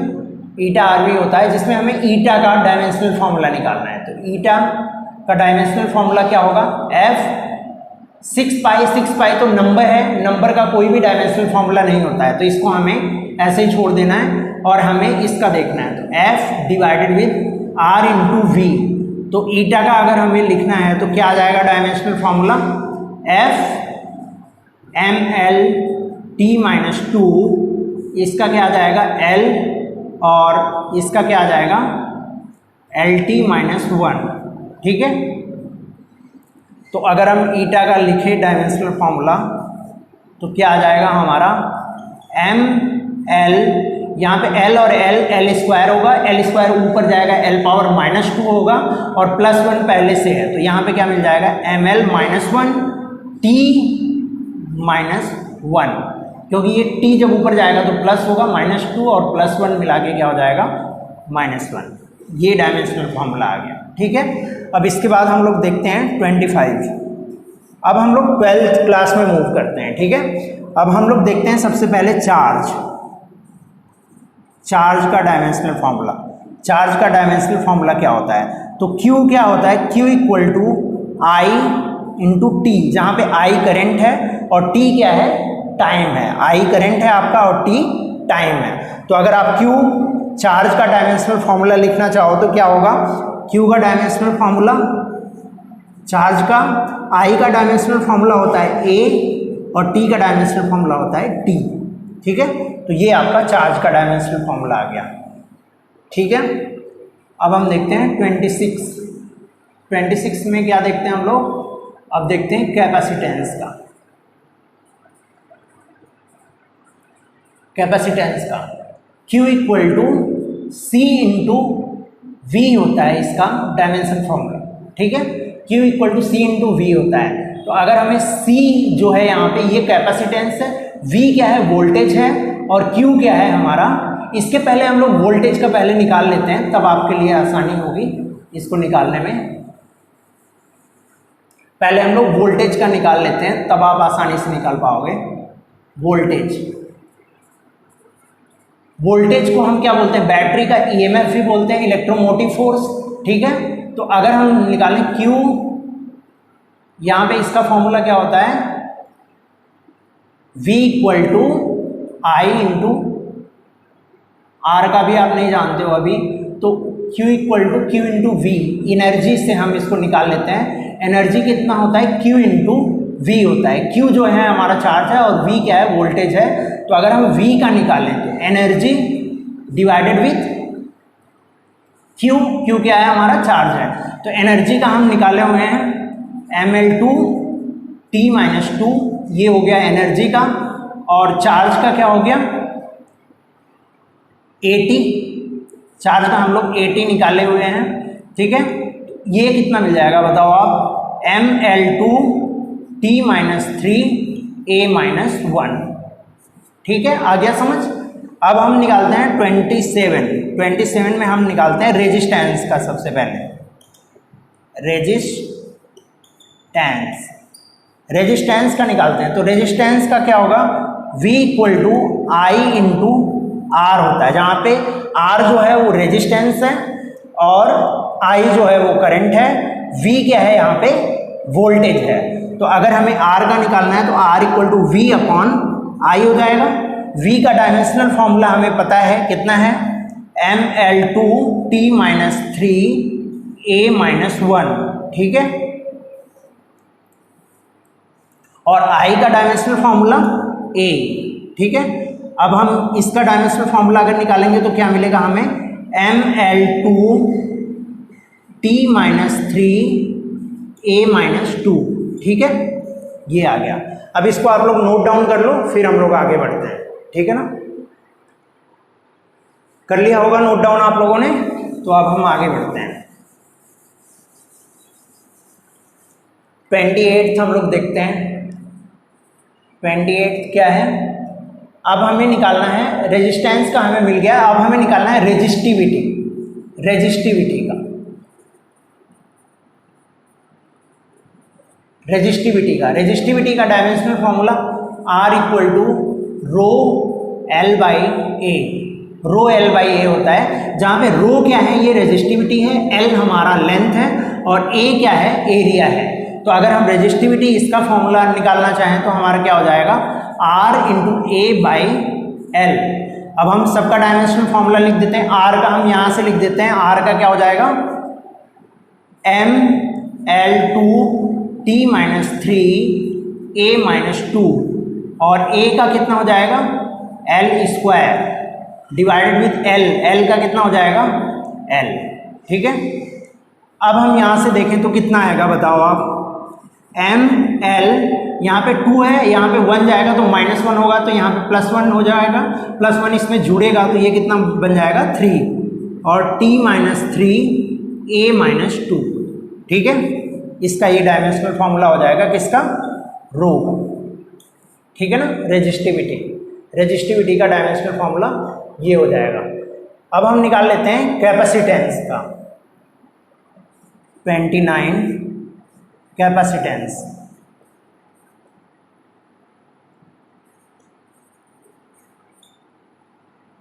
ईटा आर वी होता है जिसमें हमें ईटा का डायमेंशनल फॉर्मूला निकालना है। तो ईटा का डायमेंशनल फॉर्मूला क्या होगा, F 6 पाई तो नंबर है, नंबर का कोई भी डायमेंशनल फॉर्मूला नहीं होता है, तो इसको हमें ऐसे ही छोड़ देना है और हमें इसका देखना है। तो F divided with R into V. तो ईटा का अगर हमें लिखना है तो क्या आ जाएगा dimensional formula, F ml t-2, इसका क्या आ जाएगा L, और इसका क्या आ जाएगा LT-1, ठीक है। तो अगर हम ईटा का लिखें डायमेंशनल फॉर्मूला तो क्या आ जाएगा हमारा ml, यहाँ पे L और L स्क्वायर होगा, L स्क्वायर ऊपर जाएगा, L पावर -2 होगा और +1 पहले से है। तो यहाँ पे क्या मिल जाएगा ml-1 t-1, क्योंकि ये t जब ऊपर जाएगा तो प्लस होगा, -2 और +1 मिला के क्या हो जाएगा -1। ये डायमेंशनल फॉर्मूला आ गया, ठीक है। अब इसके बाद हम लोग देखते हैं 25। अब हम लोग 12th क्लास में मूव करते हैं, ठीक है। अब हम लोग देखते हैं सबसे पहले चार्ज का डायमेंशनल फॉर्मूला। चार्ज का डायमेंशनल फॉर्मूला क्या होता है, तो Q क्या होता है, Q equal to I into T, जहाँ पे I करंट है और T क्या है, टाइम है। I करंट है आपका और T टाइम है। तो अगर आप Q चार्ज का डायमेंशनल फॉर्मूला लिखना चाहो तो क्या होगा, Q का डायमेंशनल फॉर्मूला चार्ज का I का डायमेंशनल फॉर्मूला होता है A और T का डायमेंशनल फॉर्मूला होता है T। ठीक है, तो ये आपका चार्ज का डायमेंशनल फॉर्मूला आ गया। ठीक है, अब हम देखते हैं 26 में क्या देखते हैं हम लोग, अब देखते हैं कैपेसिटेंस का। कैपेसिटेंस का Q equal to C into V होता है इसका डायमेंशन फॉर्मूला। ठीक है, Q equal to C into V होता है। तो अगर हमें C जो है यहाँ पे ये कैपेसिटेंस है, V क्या है वोल्टेज है, और Q क्या है हमारा, इसके पहले हम लोग वोल्टेज का पहले निकाल लेते हैं, तब आपके लिए आसानी होगी इसको निकालने में। पहले हम लोग वोल्टेज का निकाल लेते हैं, तब आप आसानी से निकाल पाओगे। वोल्टेज को हम क्या बोलते हैं, बैटरी का ईएमएफ भी बोलते हैं, इलेक्ट्रोमोटिव फोर्स। ठीक है, तो अगर हम निकालें Q, यहाँ पे इसका फॉर्मूला क्या होता है, V equal to I into R का भी आप नहीं जानते हो अभी, तो Q equal to Q into V, energy से हम इसको निकाल लेते हैं। एनर्जी कितना होता है, Q इंटू V होता है। Q जो है हमारा चार्ज है और V क्या है वोल्टेज है। तो अगर हम V का निकालें तो एनर्जी डिवाइडेड विथ Q क्या है हमारा चार्ज है। तो एनर्जी का हम निकाले हुए हैं mL2T-2, ये हो गया एनर्जी का, और चार्ज का क्या हो गया AT, चार्ज का हम लोग AT निकाले हुए हैं। ठीक है, ये कितना मिल जाएगा बताओ आप, mL2T-3A-1। ठीक है, आ गया समझ। अब हम निकालते हैं 27 में हम निकालते हैं रेजिस्टेंस का। सबसे पहले रेजिस्टेंस का निकालते हैं। तो रेजिस्टेंस का क्या होगा, V equal to I into R होता है, जहाँ पे R जो है वो रेजिस्टेंस है और I जो है वो करंट है, V क्या है यहाँ पे वोल्टेज है। तो अगर हमें R का निकालना है तो R equal to V upon I हो जाएगा। V का डायमेंशनल फॉर्मूला हमें पता है कितना है, mL2T-3A-1। ठीक है, और I का डायमेंशनल फॉर्मूला A। ठीक है, अब हम इसका डायमेंशनल फॉर्मूला अगर निकालेंगे तो क्या मिलेगा हमें, mL2T-3A-2। ठीक है, ये आ गया। अब इसको आप लोग नोट डाउन कर लो, फिर हम लोग आगे बढ़ते हैं। ठीक है ना, कर लिया होगा नोट डाउन आप लोगों ने, तो अब हम आगे बढ़ते हैं। 28 हम लोग देखते हैं। 28 क्या है, अब हमें निकालना है रेजिस्टेंस का, हमें मिल गया। अब हमें निकालना है रेजिस्टिविटी का। रेजिस्टिविटी का dimensional formula R equal to rho L by A. Rho L by A होता है, जहाँ पे रो क्या है ये रेजिस्टिविटी है, L हमारा लेंथ है और A क्या है एरिया है। तो अगर हम रेजिस्टिविटी इसका फॉर्मूला निकालना चाहें तो हमारा क्या हो जाएगा, R into A by L. अब हम सबका डायमेंशनल फॉर्मूला लिख देते हैं। R का हम यहाँ से लिख देते हैं, R का क्या हो जाएगा, mL2T-3A-2, और A का कितना हो जाएगा L square divided with L। L का कितना हो जाएगा L। ठीक है, अब हम यहाँ से देखें तो कितना आएगा बताओ आप, mL यहाँ पे 2 है, यहाँ पे 1 जाएगा तो -1 होगा, तो यहाँ पे +1 हो जाएगा, +1 इसमें जुड़ेगा तो ये कितना बन जाएगा 3, और T-3A-2। ठीक है, इसका ये डायमेंशनल फॉर्मूला हो जाएगा किसका, रो। ठीक है ना, रेजिस्टिविटी का डायमेंशनल फॉर्मूला ये हो जाएगा। अब हम निकाल लेते हैं कैपेसिटेंस का। 29 कैपेसिटेंस।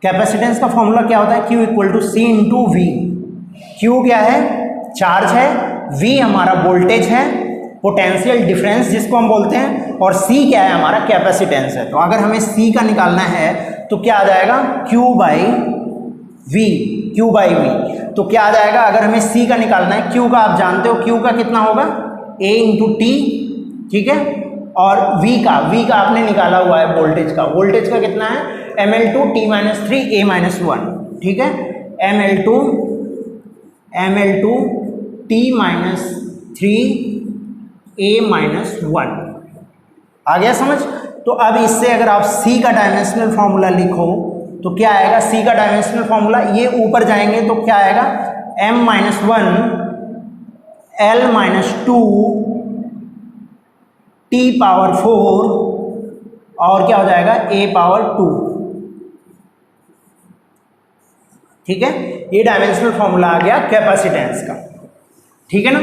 कैपेसिटेंस का फॉर्मूला क्या होता है, Q equal to C into V। Q क्या है, चार्ज है, V हमारा वोल्टेज है, पोटेंशियल डिफरेंस जिसको हम बोलते हैं, और C क्या है हमारा कैपेसिटेंस है। तो अगर हमें C का निकालना है तो क्या आ जाएगा, Q बाई V। तो क्या आ जाएगा, अगर हमें C का निकालना है, Q का आप जानते हो Q का कितना होगा A इंटू टी, ठीक है। और V का आपने निकाला हुआ है वोल्टेज का कितना है, ML2 T minus 3 A minus 1, ठीक है। ML2 T minus 3 A minus 1, आ गया समझ। तो अब इससे अगर आप C का डायमेंशनल फॉर्मूला लिखो तो क्या आएगा, C का डायमेंशनल फॉर्मूला, ये ऊपर जाएंगे तो क्या आएगा, M minus 1 L minus 2 T power 4 और क्या हो जाएगा A पावर 2, ठीक है। ये डायमेंशनल फॉर्मूला आ गया कैपेसिटेंस का, ठीक है ना।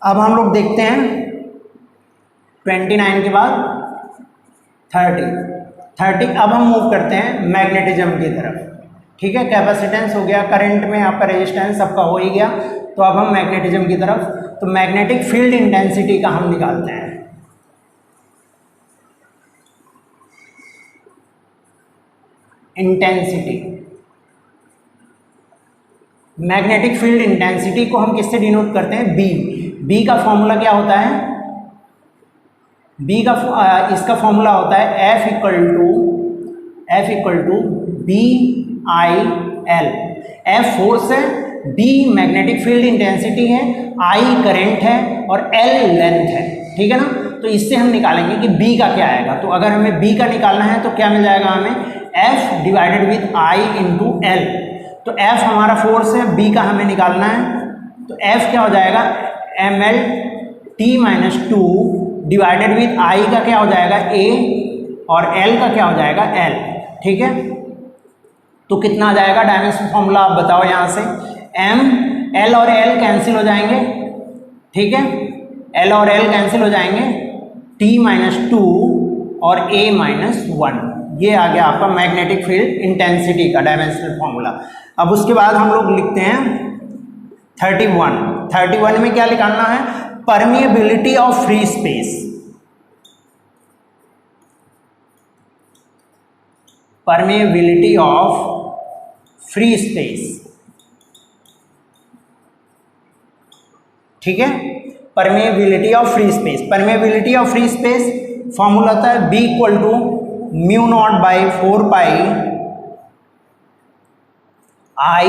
अब हम लोग देखते हैं 29 के बाद 30। अब हम मूव करते हैं मैग्नेटिज्म की तरफ, ठीक है। कैपेसिटेंस हो गया, करंट में आपका रेजिस्टेंस सबका हो ही गया, तो अब हम मैग्नेटिज्म की तरफ, तो मैग्नेटिक फील्ड इंटेंसिटी का हम निकालते हैं। इंटेंसिटी, मैग्नेटिक फील्ड इंटेंसिटी को हम किससे डिनोट करते हैं, बी का फॉर्मूला क्या होता है, इसका फॉर्मूला होता है F equal to B I L. F force है, B मैग्नेटिक फील्ड इंटेंसिटी है, I करंट है और L लेंथ है, ठीक है ना। तो इससे हम निकालेंगे कि B का क्या आएगा। तो अगर हमें B का निकालना है तो क्या मिल जाएगा हमें, F divided with I into L. तो F हमारा फोर्स है, B का हमें निकालना है, तो F क्या हो जाएगा, ML T minus 2 divided with I का क्या हो जाएगा A और L का क्या हो जाएगा L, ठीक है। तो कितना आ जाएगा डायमेंशनल फॉर्मूला आप बताओ यहाँ से, M L और L कैंसिल हो जाएंगे, ठीक है, L और L कैंसिल हो जाएंगे, T माइनस 2 और A माइनस 1, ये आ गया आपका मैग्नेटिक फील्ड इंटेंसिटी का डायमेंशनल फॉर्मूला। अब उसके बाद हम लोग लिखते हैं 31 में क्या निकालना है, permeability of free space, permeability of free space, ठीक है। Permeability of free space formula होता है B equal to mu naught by 4 pi I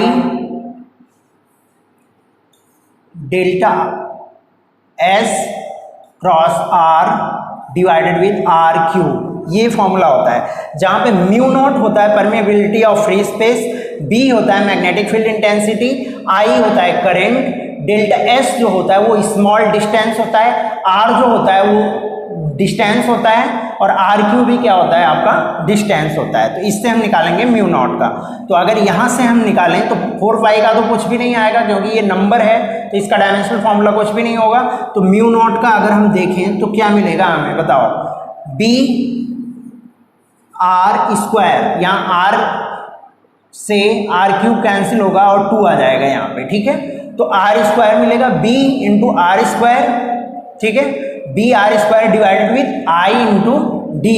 delta S cross R divided with R cube, ये फॉर्मूला होता है। जहां पे म्यू नॉट होता है permeability of free space, B होता है मैग्नेटिक फील्ड इंटेंसिटी, I होता है करंट, डेल्टा S जो होता है वो स्मॉल डिस्टेंस होता है, R जो होता है वो डिस्टेंस होता है और आर क्यू भी क्या होता है आपका डिस्टेंस होता है। तो इससे हम निकालेंगे म्यू नॉट का। तो अगर यहाँ से हम निकालें तो 4 पाई का तो कुछ भी नहीं आएगा क्योंकि ये नंबर है, तो इसका डायमेंशनल फॉर्मूला कुछ भी नहीं होगा। तो म्यू नॉट का अगर हम देखें तो क्या मिलेगा हमें बताओ, बी आर स्क्वायर, यहाँ आर से आर क्यूब कैंसिल होगा और 2 आ जाएगा यहाँ पे, ठीक है। तो आर स्क्वायर मिलेगा बी इंटू आर स्क्वायर, ठीक है, B R square divided with I into D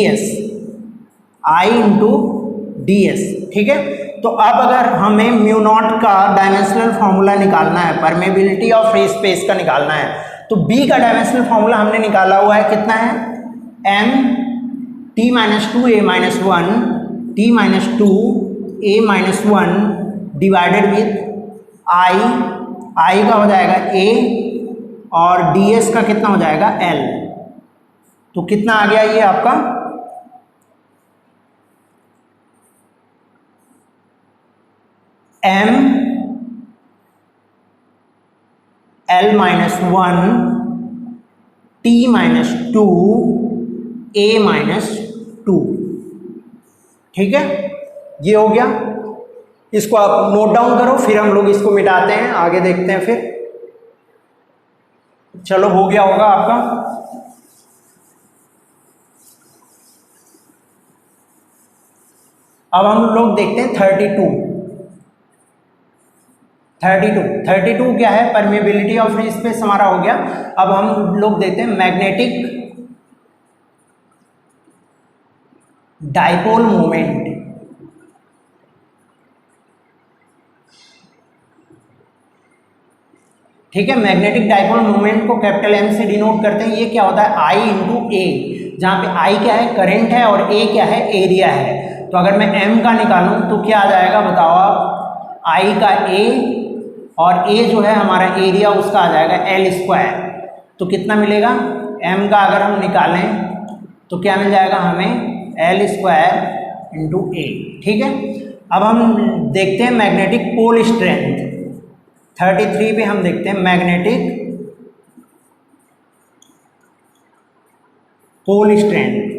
S, ठीक है। तो अब अगर हमें म्यू नॉट का डायमेंशनल फॉर्मूला निकालना है, परमेबिलिटी ऑफ फ्री स्पेस का निकालना है, तो बी का डायमेंशनल फॉर्मूला हमने निकाला हुआ है, कितना है, M T minus 2 A minus 1 T minus 2 A minus 1 divided with I का हो जाएगा ए और ds का कितना हो जाएगा l। तो कितना आ गया ये आपका, m l minus 1 t minus 2 a minus 2, ठीक है, ये हो गया। इसको आप नोट डाउन करो, फिर हम लोग इसको मिटाते हैं, आगे देखते हैं फिर। चलो हो गया होगा आपका। अब हम लोग देखते हैं 32 क्या है, परमेबिलिटी ऑफ फ्री स्पेस हमारा हो गया। अब हम लोग देखते हैं मैग्नेटिक डाइपोल मोमेंट। ठीक है। मैग्नेटिक डाइपोल मोमेंट को कैपिटल एम से डिनोट करते हैं। ये क्या होता है, आई इंटू ए, जहाँ पे आई क्या है, करंट है, और ए क्या है, एरिया है। तो अगर मैं एम का निकालूं तो क्या आ जाएगा बताओ आप, आई का ए, और ए जो है हमारा एरिया, उसका आ जाएगा एल स्क्वायर। तो कितना मिलेगा, एम का अगर हम निकालें तो क्या मिल जाएगा हमें, एल स्क्वायर इंटू ए। ठीक है। अब हम देखते हैं मैग्नेटिक पोल स्ट्रेंथ। 33 पे हम देखते हैं मैग्नेटिक पोल स्ट्रेंथ।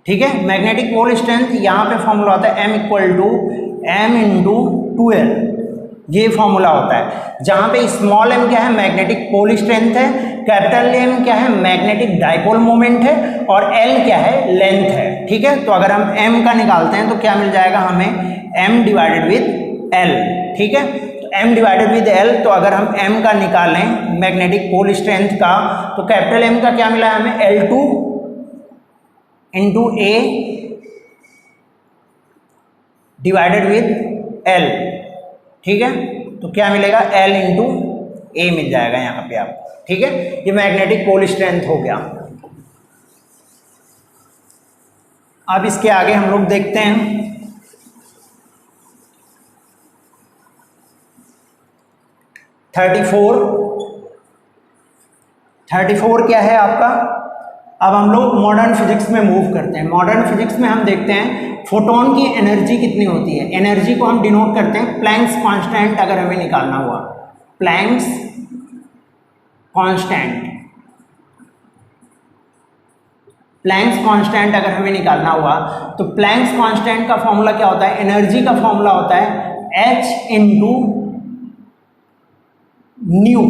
ठीक है। मैग्नेटिक पोल स्ट्रेंथ यहाँ पे फॉर्मूला होता है m equal to M into 2l, ये फॉर्मूला होता है। जहाँ पे स्मॉल m क्या है, मैग्नेटिक पोल स्ट्रेंथ है, कैपिटल M क्या है, मैग्नेटिक डाइपोल मोमेंट है, और L क्या है, लेंथ है। ठीक है। तो अगर हम m का निकालते हैं तो क्या मिल जाएगा हमें, m डिवाइडेड विद l। ठीक है। तो m डिवाइडेड विद l, तो अगर हम m का निकालें मैग्नेटिक पोल स्ट्रेंथ का, तो कैपिटल M का क्या मिला है हमें, L2 into A divided with L. ठीक है। तो क्या मिलेगा, एल इंटू ए मिल जाएगा यहाँ पे आप। ठीक है। ये मैग्नेटिक पोल स्ट्रेंथ हो गया। अब इसके आगे हम लोग देखते हैं 34 क्या है आपका। अब हम लोग मॉडर्न फिजिक्स में मूव करते हैं। मॉडर्न फिजिक्स में हम देखते हैं फोटोन की एनर्जी कितनी होती है। एनर्जी को हम डिनोट करते हैं प्लैंक्स कांस्टेंट, अगर हमें निकालना हुआ प्लैंक्स कांस्टेंट। प्लैंक्स कांस्टेंट अगर हमें निकालना हुआ तो प्लैंक्स कांस्टेंट का फॉर्मूला क्या होता है, एनर्जी का फॉर्मूला होता है h इंटू न्यू।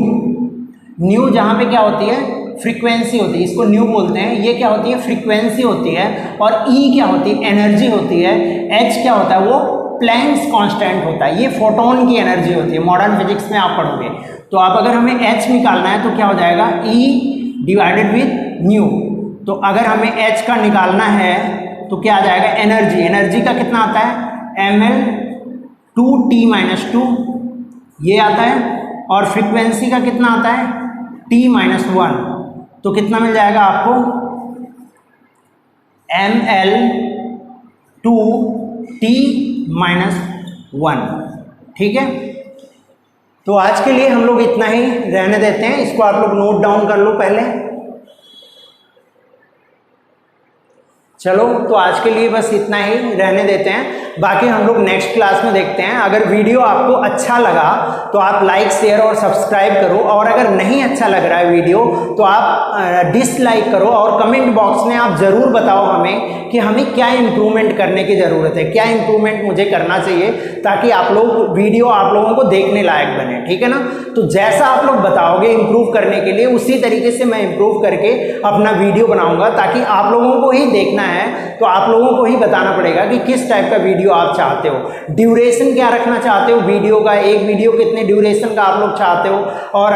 न्यू जहाँ पे क्या होती है, फ्रीक्वेंसी होती है, इसको न्यू बोलते हैं। ये क्या होती है, फ्रीक्वेंसी होती है। और ई क्या होती है, एनर्जी होती है। एच क्या होता है, वो प्लैंक्स कांस्टेंट होता है। ये फोटोन की एनर्जी होती है, मॉडर्न फिजिक्स में आप पढ़ोगे। तो आप अगर हमें एच निकालना है तो क्या हो जाएगा, ई डिवाइडेड विद न्यू। तो अगर हमें एच का निकालना है तो क्या आ जाएगा, एनर्जी। एनर्जी का कितना आता है, एम एल 2t-2 ये आता है। और फ्रीक्वेंसी का कितना आता है, t-1। तो कितना मिल जाएगा आपको, ml 2t-1। ठीक है। तो आज के लिए हम लोग इतना ही रहने देते हैं। इसको आप लोग नोट डाउन कर लो पहले। चलो, तो आज के लिए बस इतना ही रहने देते हैं। बाकी हम लोग नेक्स्ट क्लास में देखते हैं। अगर वीडियो आपको अच्छा लगा तो आप लाइक, शेयर और सब्सक्राइब करो, और अगर नहीं अच्छा लग रहा है वीडियो तो आप डिसलाइक करो, और कमेंट बॉक्स में आप ज़रूर बताओ हमें कि हमें क्या इम्प्रूवमेंट करने की ज़रूरत है, क्या इम्प्रूवमेंट मुझे करना चाहिए, ताकि आप लोग वीडियो आप लोगों को देखने लायक बने। ठीक है ना। तो जैसा आप लोग बताओगे इम्प्रूव करने के लिए, उसी तरीके से मैं इम्प्रूव करके अपना वीडियो बनाऊँगा, ताकि आप लोगों को ही देखना है तो आप लोगों को ही बताना पड़ेगा कि किस टाइप का वीडियो आप चाहते हो, ड्यूरेशन क्या रखना चाहते हो वीडियो का, एक वीडियो कितने ड्यूरेशन का आप लोग चाहते हो। और